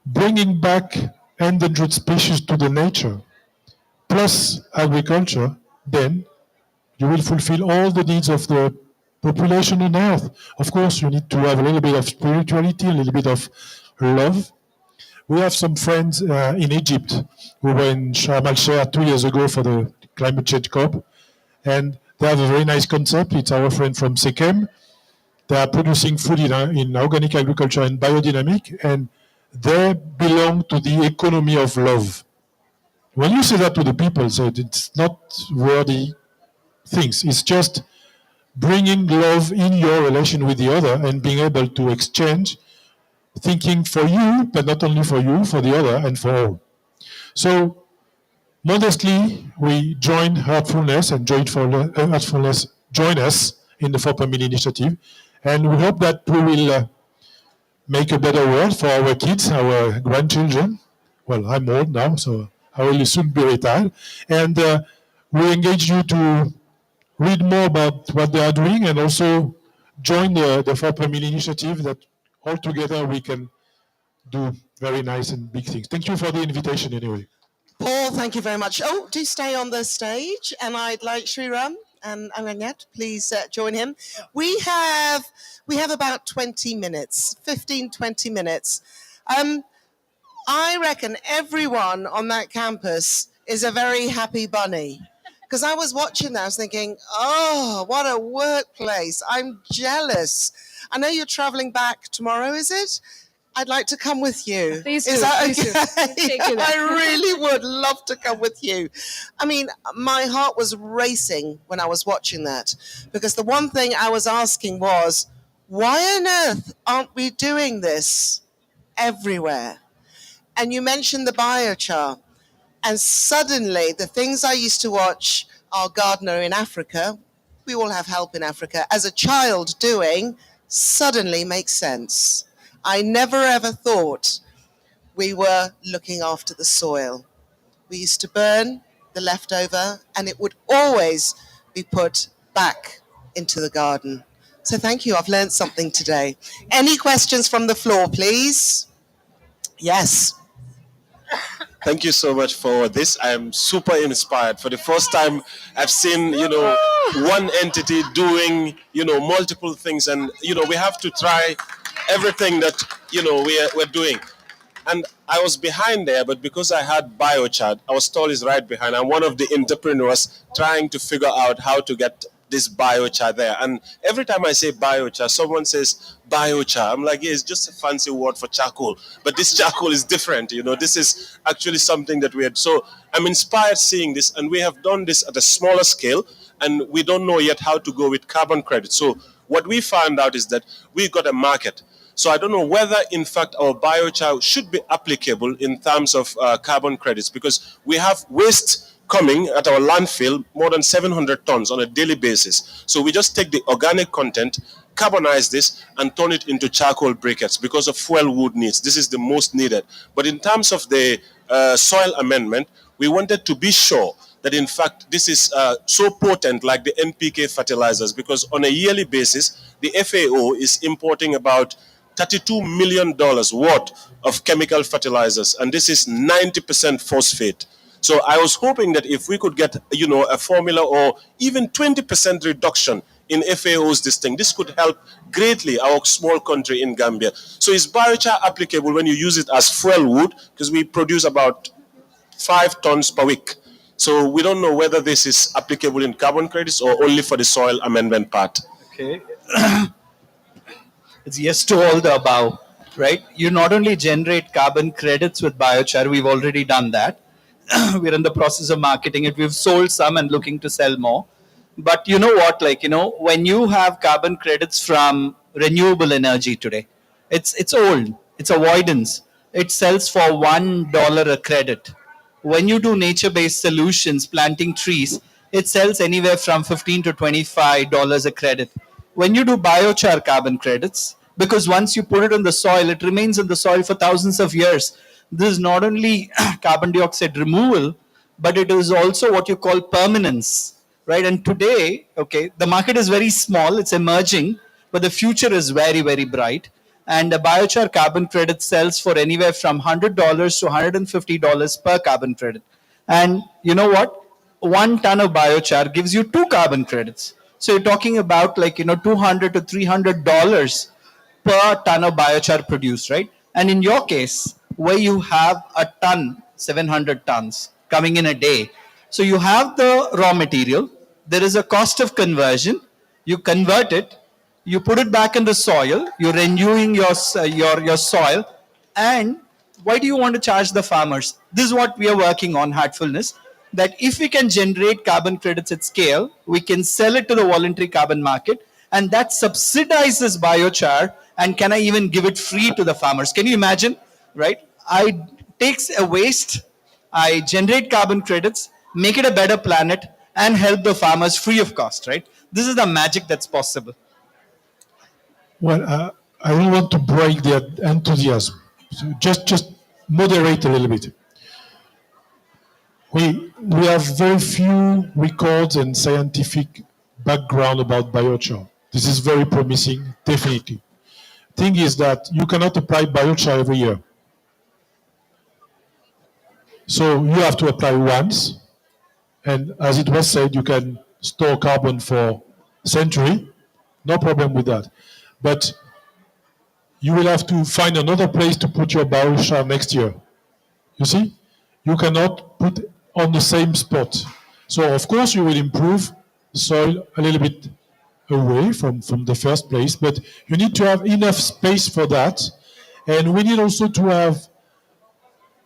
bringing back endangered species to the nature, plus agriculture, then you will fulfill all the needs of the population on earth. Of course, you need to have a little bit of spirituality, a little bit of love. We have some friends in Egypt who were in Sharm el-Sheikh 2 years ago for the climate change COP, and they have a very nice concept. It's our friend from Sekem. They are producing food in organic agriculture and biodynamic, and they belong to the economy of love. When you say that to the people, so it's not worthy things. It's just bringing love in your relation with the other and being able to exchange, thinking for you, but not only for you, for the other and for all. So modestly, we join Heartfulness and Heartfulness join us in the 4 Million initiative, and we hope that we will make a better world for our kids, our grandchildren. Well, I'm old now, so I will soon be retired. And we engage you to read more about what they are doing and also join the 4 Million initiative that all together we can do very nice and big things. Thank you for the invitation anyway. Paul, thank you very much. Oh, do stay on the stage, and I'd like Sriram and Ananyat, please join him. We have about 20 minutes, 15, 20 minutes. I reckon everyone on that campus is a very happy bunny. Because I was watching that, I was thinking, oh, what a workplace. I'm jealous. I know you're traveling back tomorrow, is it? I'd like to come with you. Please do. Is that Please do. okay? We'll take you there. I really would love to come with you. I mean, my heart was racing when I was watching that, because the one thing I was asking was, why on earth aren't we doing this everywhere? And you mentioned the biochar. And suddenly, the things I used to watch our gardener in Africa, we all have help in Africa, as a child doing, suddenly makes sense. I never ever thought we were looking after the soil. We used to burn the leftover, and it would always be put back into the garden. So thank you, I've learned something today. Any questions from the floor, please? Yes. Thank you so much for this. I am super inspired. For the first time, I've seen, one entity doing, multiple things. And, we have to try everything that, we're doing. And I was behind there, but because I had biochar, our stall is right behind. I'm one of the entrepreneurs trying to figure out how to get this biochar there. And every time I say biochar, someone says biochar. I'm like, yeah, it's just a fancy word for charcoal. But this charcoal is different. This is actually something that we had. So I'm inspired seeing this. And we have done this at a smaller scale. And we don't know yet how to go with carbon credit. So what we found out is that we got a market. So I don't know whether, in fact, our biochar should be applicable in terms of carbon credits, because we have waste coming at our landfill, more than 700 tons on a daily basis. So we just take the organic content, carbonize this, and turn it into charcoal briquettes because of fuel wood needs. This is the most needed. But in terms of the soil amendment, we wanted to be sure that in fact this is so potent like the NPK fertilizers, because on a yearly basis, the FAO is importing about $32 million worth of chemical fertilizers, and this is 90% phosphate. So I was hoping that if we could get, a formula or even 20% reduction in FAO's this could help greatly our small country in Gambia. So is biochar applicable when you use it as fuel wood? Because we produce about 5 tons per week. So we don't know whether this is applicable in carbon credits or only for the soil amendment part. Okay. It's yes to all the above, right? You not only generate carbon credits with biochar, we've already done that. we're in the process of marketing it. We've sold some and looking to sell more. But you know what? Like, when you have carbon credits from renewable energy today, it's old. It's avoidance. It sells for $1 a credit. When you do nature-based solutions, planting trees, it sells anywhere from $15 to $25 a credit. When you do biochar carbon credits, because once you put it in the soil, it remains in the soil for thousands of years. This is not only carbon dioxide removal, but it is also what you call permanence, right? And today, okay, the market is very small, it's emerging, but the future is very, very bright. And a biochar carbon credit sells for anywhere from $100 to $150 per carbon credit. And you know what? 1 ton of biochar gives you 2 carbon credits. So you're talking about like, $200 to $300 per ton of biochar produced, right? And in your case, where you have a ton, 700 tons coming in a day. So you have the raw material, there is a cost of conversion, you convert it, you put it back in the soil, you're renewing your soil, and why do you want to charge the farmers? This is what we are working on, Heartfulness, that if we can generate carbon credits at scale, we can sell it to the voluntary carbon market, and that subsidizes biochar, and can I even give it free to the farmers? Can you imagine, right? I takes a waste, I generate carbon credits, make it a better planet, and help the farmers free of cost, right? This is the magic that's possible. Well, I don't want to break their enthusiasm. So just moderate a little bit. We have very few records and scientific background about biochar. This is very promising, definitely. Thing is that you cannot apply biochar every year. So you have to apply once, and as it was said, you can store carbon for century, no problem with that. But you will have to find another place to put your biochar next year. You see? You cannot put on the same spot. So of course you will improve soil a little bit away from the first place, but you need to have enough space for that. And we need also to have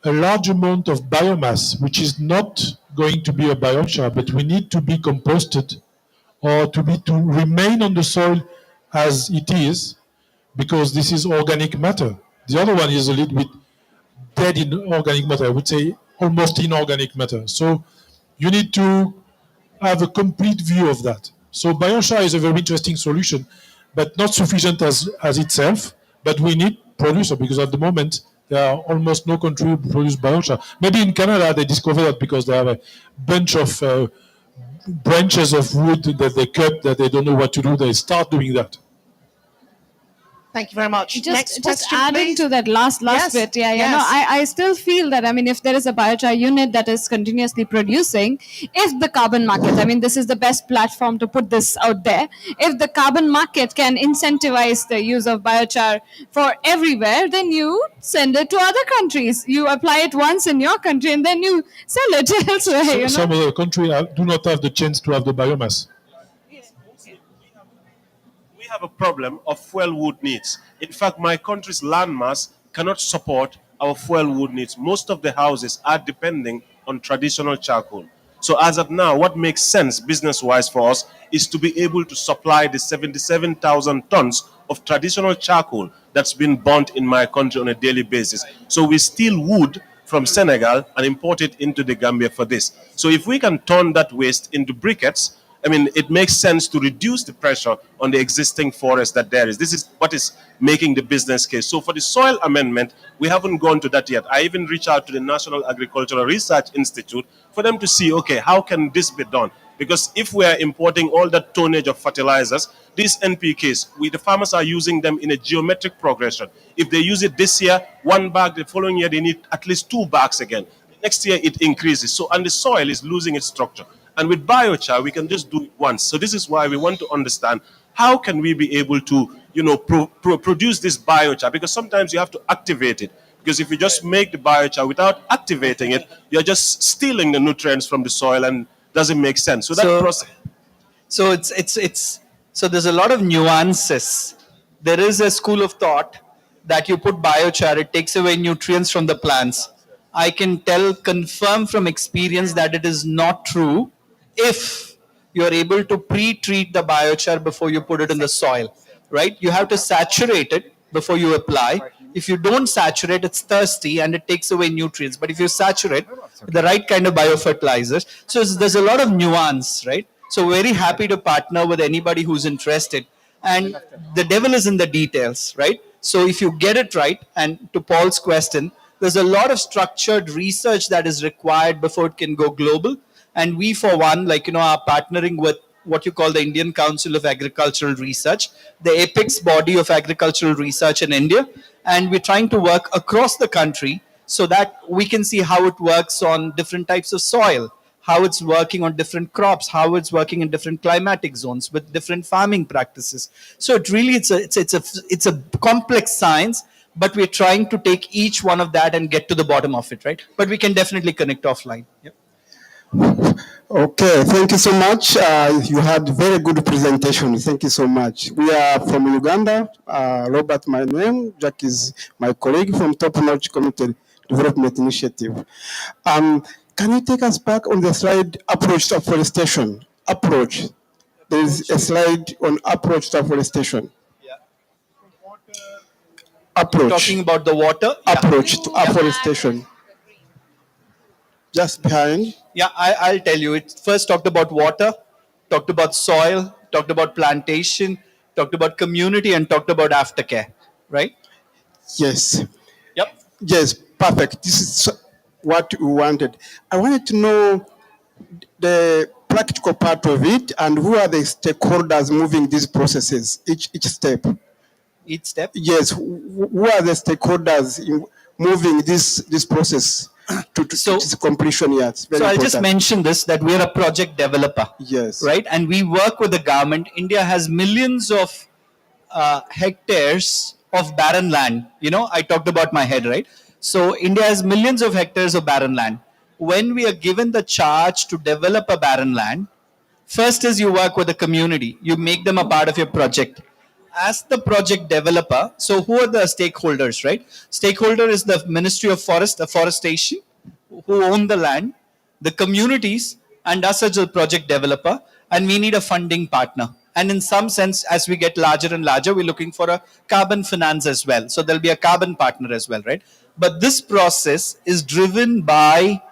a large amount of biomass, which is not going to be a biochar, but we need to be composted or to remain on the soil as it is, because this is organic matter. The other one is a little bit dead in organic matter, I would say almost inorganic matter. So you need to have a complete view of that. So biochar is a very interesting solution, but not sufficient as itself, but we need producer, because at the moment there are almost no country who produce biochar. Maybe in Canada they discovered that because they have a bunch of branches of wood that they cut that they don't know what to do, they start doing that. Thank you very much. Next Just question, adding please. to that last Yes, bit, yes. I still feel that, I mean, if there is a biochar unit that is continuously producing, if the carbon market, I mean, this is the best platform to put this out there, if the carbon market can incentivize the use of biochar for everywhere, then you send it to other countries. You apply it once in your country and then you sell it elsewhere. So, You know? some other countries do not have the chance to have the biomass. We have a problem of fuel wood needs. In fact, my country's landmass cannot support our fuel wood needs. Most of the houses are depending on traditional charcoal. So as of now, what makes sense business-wise for us is to be able to supply the 77,000 tons of traditional charcoal that's been burnt in my country on a daily basis. So we steal wood from Senegal and import it into the Gambia for this. So if we can turn that waste into briquettes, I mean, it makes sense to reduce the pressure on the existing forest that there is. This is what is making the business case. So for the soil amendment, we haven't gone to that yet. I even reached out to the National Agricultural Research Institute for them to see, okay, how can this be done? Because if we are importing all that tonnage of fertilizers, these NPKs, the farmers are using them in a geometric progression. If they use it this year, 1 bag, the following year they need at least 2 bags again. Next year it increases. So, and the soil is losing its structure. And with biochar, we can just do it once. So this is why we want to understand how can we be able to, produce this biochar, because sometimes you have to activate it. Because if you just make the biochar without activating it, you're just stealing the nutrients from the soil and doesn't make sense. So that process. So so there's a lot of nuances. There is a school of thought that you put biochar, it takes away nutrients from the plants. I can confirm from experience that it is not true if you're able to pre-treat the biochar before you put it in the soil, right? You have to saturate it before you apply. If you don't saturate, it's thirsty and it takes away nutrients. But if you saturate with the right kind of biofertilizers, so there's a lot of nuance, right? So very happy to partner with anybody who's interested. And the devil is in the details, right? So if you get it right, and to Paul's question, there's a lot of structured research that is required before it can go global. And we, for one, are partnering with what you call the Indian Council of Agricultural Research, the apex body of agricultural research in India. And we're trying to work across the country so that we can see how it works on different types of soil, how it's working on different crops, how it's working in different climatic zones with different farming practices. So it's a complex science, but we're trying to take each one of that and get to the bottom of it, right? But we can definitely connect offline. Yep. Okay, thank you so much. You had very good presentation. Thank you so much. We are from Uganda. Robert, my name. Jack is my colleague from Top Notch Community Development Initiative. Can you take us back on the slide approach to afforestation? Approach. There is a slide on approach to afforestation. Yeah. Approach. Talking about the water. Approach to afforestation. Just behind. Yeah, I'll tell you. It first talked about water, talked about soil, talked about plantation, talked about community, and talked about aftercare, right? Yes. Yep. Yes, perfect. This is what we wanted. I wanted to know the practical part of it and who are the stakeholders moving these processes, each step. Each step? Yes, who are the stakeholders in moving this process to its completion yet? So I'll just mention this, that we're a project developer. Yes. Right? And we work with the government. India has millions of hectares of barren land. I talked about my head, right? So India has millions of hectares of barren land. When we are given the charge to develop a barren land, first is you work with the community. You make them a part of your project. As the project developer, so who are the stakeholders, right? Stakeholder is the Ministry of Afforestation, who own the land, the communities, and us as a project developer, and we need a funding partner. And in some sense, as we get larger and larger, we're looking for a carbon finance as well. So there'll be a carbon partner as well, right? But this process is driven by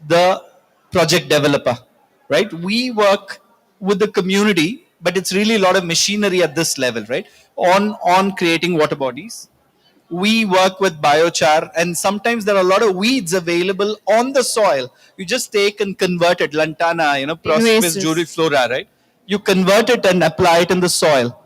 the project developer, right? We work with the community, but it's really a lot of machinery at this level, right? On creating water bodies. We work with biochar, and sometimes there are a lot of weeds available on the soil. You just take and convert it, lantana, Prosopis juriflora, right? You convert it and apply it in the soil.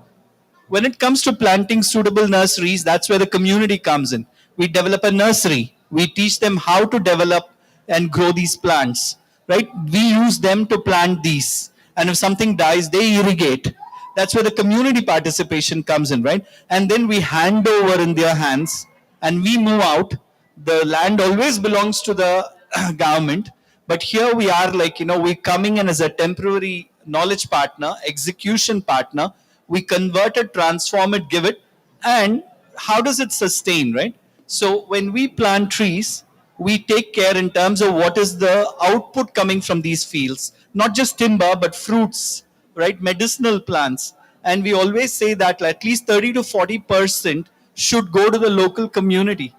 When it comes to planting suitable nurseries, that's where the community comes in. We develop a nursery. We teach them how to develop and grow these plants, right? We use them to plant these. And if something dies, they irrigate. That's where the community participation comes in, right? And then we hand over in their hands and we move out. The land always belongs to the government. But here we are we're coming in as a temporary knowledge partner, execution partner. We convert it, transform it, give it. And how does it sustain, right? So when we plant trees, we take care in terms of what is the output coming from these fields, not just timber, but fruits, right? Medicinal plants. And we always say that at least 30 to 40% should go to the local community,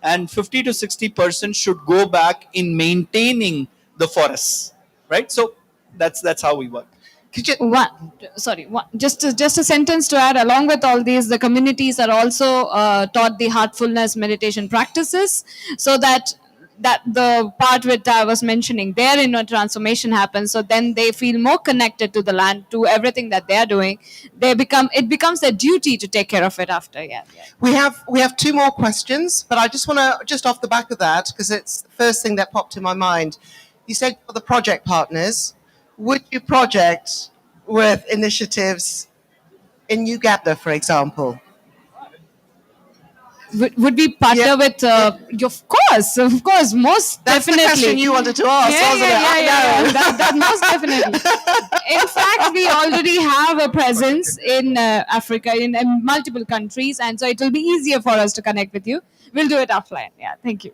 and 50 to 60% should go back in maintaining the forests, right? So that's how we work. Just a sentence to add. Along with all these, the communities are also taught the heartfulness meditation practices, so that the part which I was mentioning, their inner transformation happens. So then they feel more connected to the land, to everything that they are doing. It becomes their duty to take care of it after. Yeah. We have two more questions, but I just want to, just off the back of that, because it's the first thing that popped in my mind. You said for the project partners, would you project with initiatives in Uganda, for example? Would we partner with? Of course, most That's definitely. That's the question you wanted to ask, wasn't it? Yeah. That most definitely. In fact, we already have a presence in Africa, in multiple countries, and so it will be easier for us to connect with you. We'll do it offline. Yeah, thank you.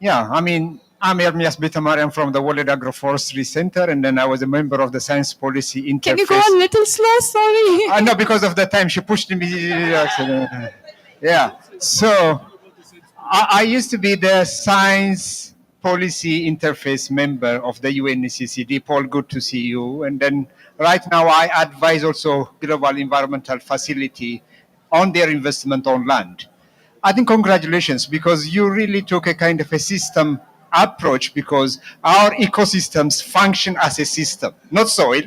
Yeah, I mean, I'm Ermias Bitamarian from the World Agroforestry Center, and then I was a member of the Science Policy Interface. Can you go a little slow? Sorry. No, because of the time she pushed me. Yeah. So I used to be the Science Policy Interface member of the UNECCD. Paul, good to see you. And then right now I advise also Global Environmental Facility on their investment on land. I think congratulations, because you really took a kind of a system approach, because our ecosystems function as a system, not soil,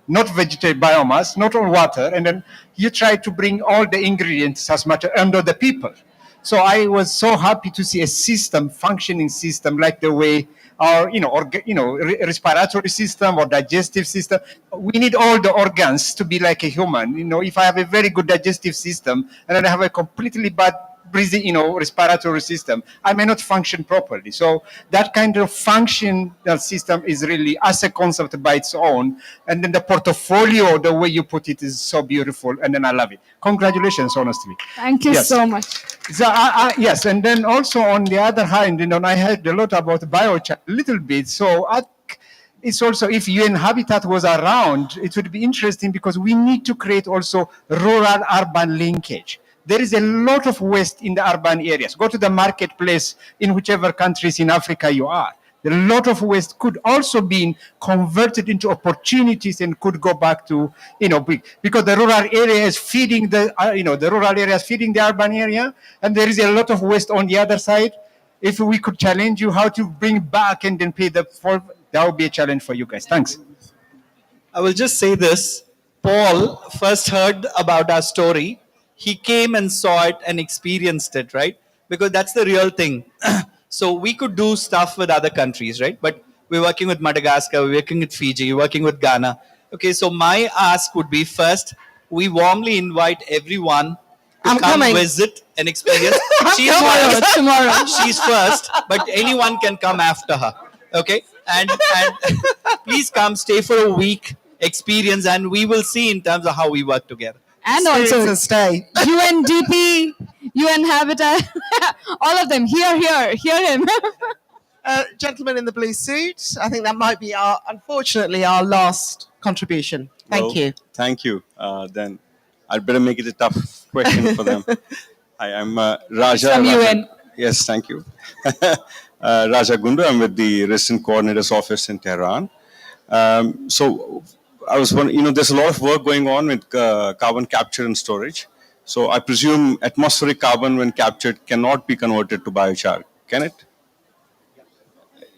not vegetable biomass, not on water, and then you try to bring all the ingredients as much under the people. So I was so happy to see a system, functioning system, like the way our, respiratory system or digestive system. We need all the organs to be like a human. If I have a very good digestive system and then I have a completely bad breathing, respiratory system, I may not function properly. So that kind of functional system is really as a concept by its own. And then the portfolio, the way you put it, is so beautiful. And then I love it. Congratulations, honestly. Thank you so much. So, yes, and then also on the other hand, I heard a lot about biochar, a little bit. So it's also, if UN Habitat was around, it would be interesting, because we need to create also rural-urban linkage. There is a lot of waste in the urban areas. Go to the marketplace in whichever countries in Africa you are. A lot of waste could also be converted into opportunities and could go back to, because the rural area is feeding the urban area, and there is a lot of waste on the other side. If we could challenge you how to bring back and then pay that would be a challenge for you guys. Thanks. I will just say this. Paul first heard about our story. He came and saw it and experienced it, right? Because that's the real thing. So we could do stuff with other countries, right? But we're working with Madagascar, we're working with Fiji, we're working with Ghana. Okay, so my ask would be, first, we warmly invite everyone to come visit and experience. She's Tomorrow. She's first, but anyone can come after her. Okay? And please come, stay for a week, experience, and we will see in terms of how we work together. And Also also stay. UNDP, UN Habitat, all of them. Hear him. Gentleman in the blue suit, I think that might be unfortunately, our last contribution. Thank you. Thank you. Then I'd better make it a tough question for them. Hi, I'm Raja. From UN. Yes, thank you. Raja Gundu, I'm with the Resident Coordinator's Office in Tehran. So I was wondering, there's a lot of work going on with carbon capture and storage. So I presume atmospheric carbon, when captured, cannot be converted to biochar. Can it?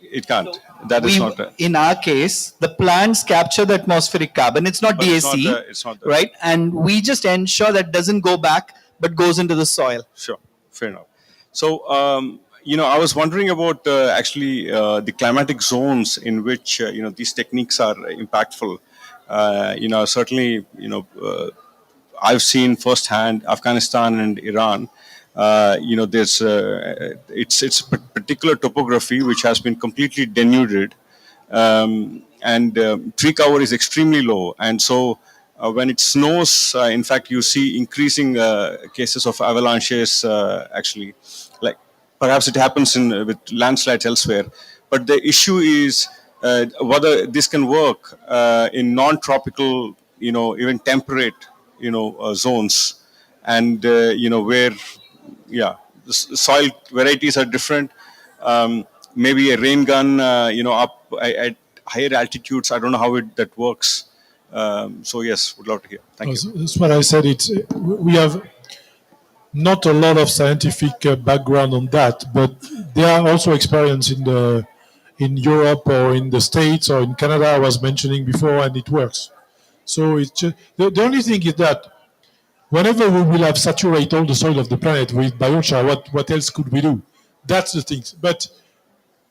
It can't. That is not. In our case, the plants capture the atmospheric carbon. It's not DAC, it's not right? And we just ensure that doesn't go back, but goes into the soil. Sure, fair enough. So, I was wondering about actually the climatic zones in which these techniques are impactful. Certainly, I've seen firsthand Afghanistan and Iran. There's it's a particular topography which has been completely denuded, and tree cover is extremely low, and so when it snows, in fact, you see increasing cases of avalanches. Actually, like perhaps it happens with landslides elsewhere, but the issue is whether this can work in non-tropical, even temperate, zones, and where, the soil varieties are different. Maybe a rain gun, up at higher altitudes. I don't know how that works. So yes, would love to hear. Thank you. That's what I said. We have not a lot of scientific background on that, but there are also experience in Europe or in the States or in Canada. I was mentioning before, and it works. So it's just, the only thing is that whenever we will have saturated all the soil of the planet with biochar, what else could we do? That's the thing. But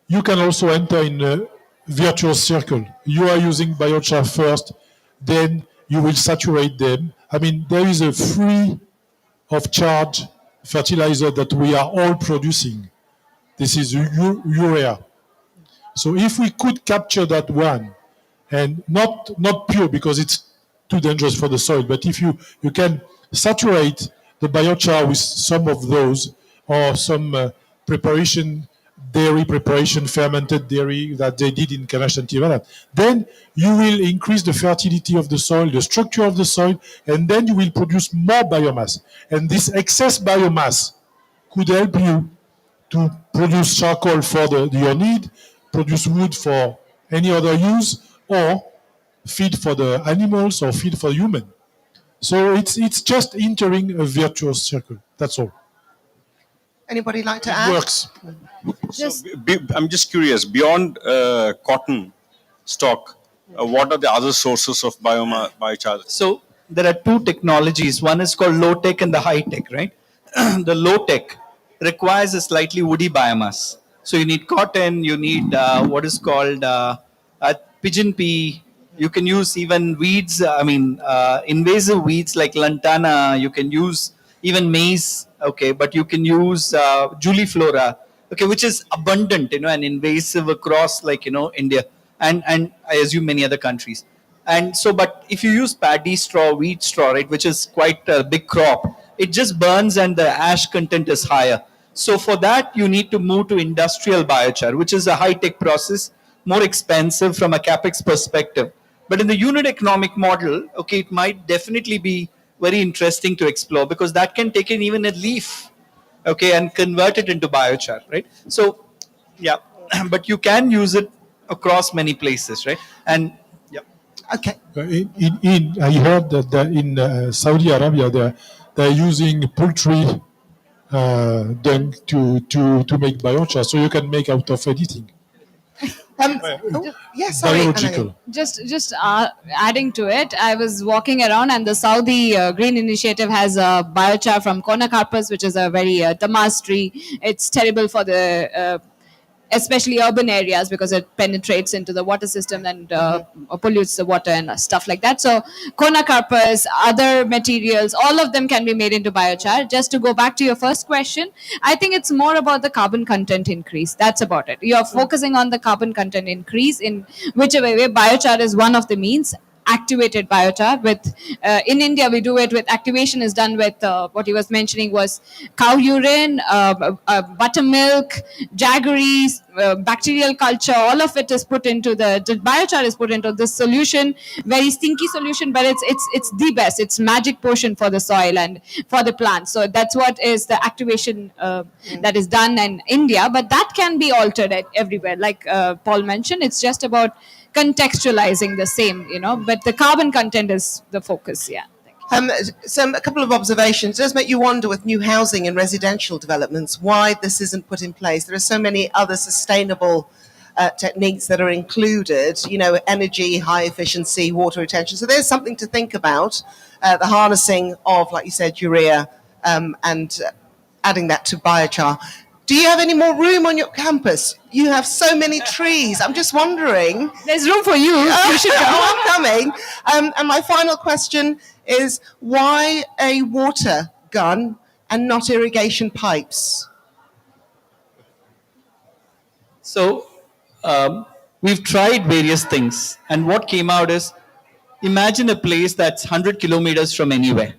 you can also enter in a virtuous circle. You are using biochar first, then you will saturate them. I mean, there is a free of charge fertilizer that we are all producing. This is urea. So if we could capture that one, and not pure because it's too dangerous for the soil, but if you can saturate the biochar with some of those or some preparation dairy preparation, fermented dairy that they did in Kanashanti, then you will increase the fertility of the soil, the structure of the soil, and then you will produce more biomass. And this excess biomass could help you to produce charcoal for your need, produce wood for any other use, or feed for the animals or feed for human. So it's just entering a virtuous circle. That's all. Anybody like to It add? works. I'm just curious, beyond cotton stock, what are the other sources of biochar? So there are two technologies. One is called low tech and the high tech, right? The low tech requires a slightly woody biomass. So you need cotton, you need what is called pigeon pea. You can use even weeds, invasive weeds like lantana. You can use even maize, okay, but you can use juliflora, okay, which is abundant, and invasive across, India and I assume many other countries. And so, but if you use paddy straw, wheat straw, right, which is quite a big crop, it just burns and the ash content is higher. So for that, you need to move to industrial biochar, which is a high-tech process, more expensive from a capex perspective. But in the unit economic model, okay, it might definitely be very interesting to explore because that can take in even a leaf, okay, and convert it into biochar, right? So, yeah, but you can use it across many places, right? And yeah. Okay. I heard that in Saudi Arabia they're using poultry dung to make biochar, so you can make out of anything. Yes, sorry. Biological. Just adding to it, I was walking around and the Saudi Green Initiative has a biochar from Conocarpus, which is a very Damas tree. It's terrible for the especially urban areas because it penetrates into the water system and pollutes the water and stuff like that. So Conocarpus, other materials, all of them can be made into biochar. Just to go back to your first question, I think it's more about the carbon content increase. That's about it. You're focusing on the carbon content increase in whichever way. Biochar is one of the means. Activated biochar with in India we do it with activation is done with what he was mentioning was cow urine, buttermilk, jaggeries, bacterial culture. All of it is put into the biochar is put into this solution, very stinky solution, but it's the best. It's magic potion for the soil and for the plants. So that's what is the activation that is done in India, but that can be altered everywhere. Like Paul mentioned, it's just about contextualizing the same, but the carbon content is the focus. Yeah. A couple of observations. It does make you wonder with new housing and residential developments why this isn't put in place. There are so many other sustainable techniques that are included, energy, high efficiency, water retention. So there's something to think about, the harnessing of, like you said, urea and adding that to biochar. Do you have any more room on your campus? You have so many trees. I'm just wondering. There's room for you. You should come. I'm coming. And my final question is, why a water gun and not irrigation pipes? So we've tried various things, and what came out is, imagine a place that's 100 kilometers from anywhere,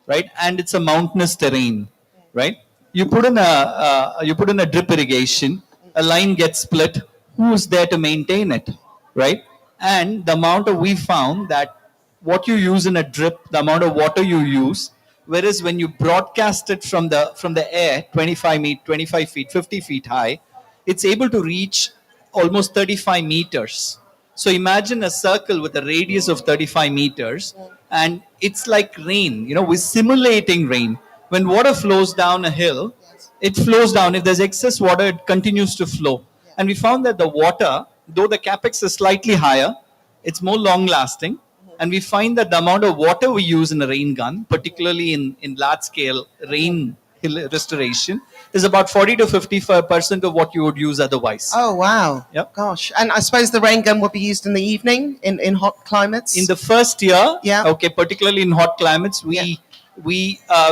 right? And it's a mountainous terrain, right? You put in a drip irrigation, a line gets split. Who's there to maintain it, right? And the amount of we found that what you use in a drip, the amount of water you use, whereas when you broadcast it from the air, 25 feet, 50 feet high, it's able to reach almost 35 meters. So imagine a circle with a radius of 35 meters, and it's like rain. We're simulating rain. When water flows down a hill, it flows down. If there's excess water, it continues to flow. And we found that the water, though the capex is slightly higher, it's more long lasting. And we find that the amount of water we use in a rain gun, particularly in large scale rain hill restoration, is about 40 to 50% of what you would use otherwise. Oh, wow. Yep. Gosh. And I suppose the rain gun will be used in the evening in hot climates? In the first year, yeah. Okay, particularly in hot climates, we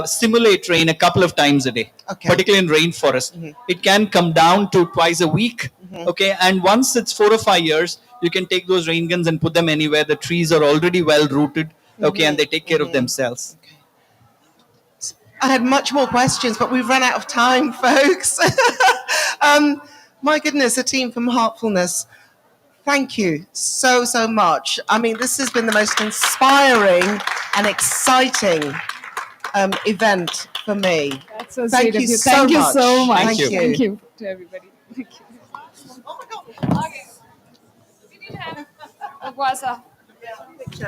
simulate rain a couple of times a day, particularly in rainforest. It can come down to twice a week, okay? And once it's 4 or 5 years, you can take those rain guns and put them anywhere. The trees are already well rooted, okay, and they take care of themselves. I had much more questions, but we've run out of time, folks. My goodness, a team from Heartfulness. Thank you so, so much. I mean, this has been the most inspiring and exciting event for me. That's so Thank sweet of you you. so Thank you much. so much. Thank you. Thank you to everybody. Thank you. Oh my God. Okay. We didn't have Upwasa. Picture.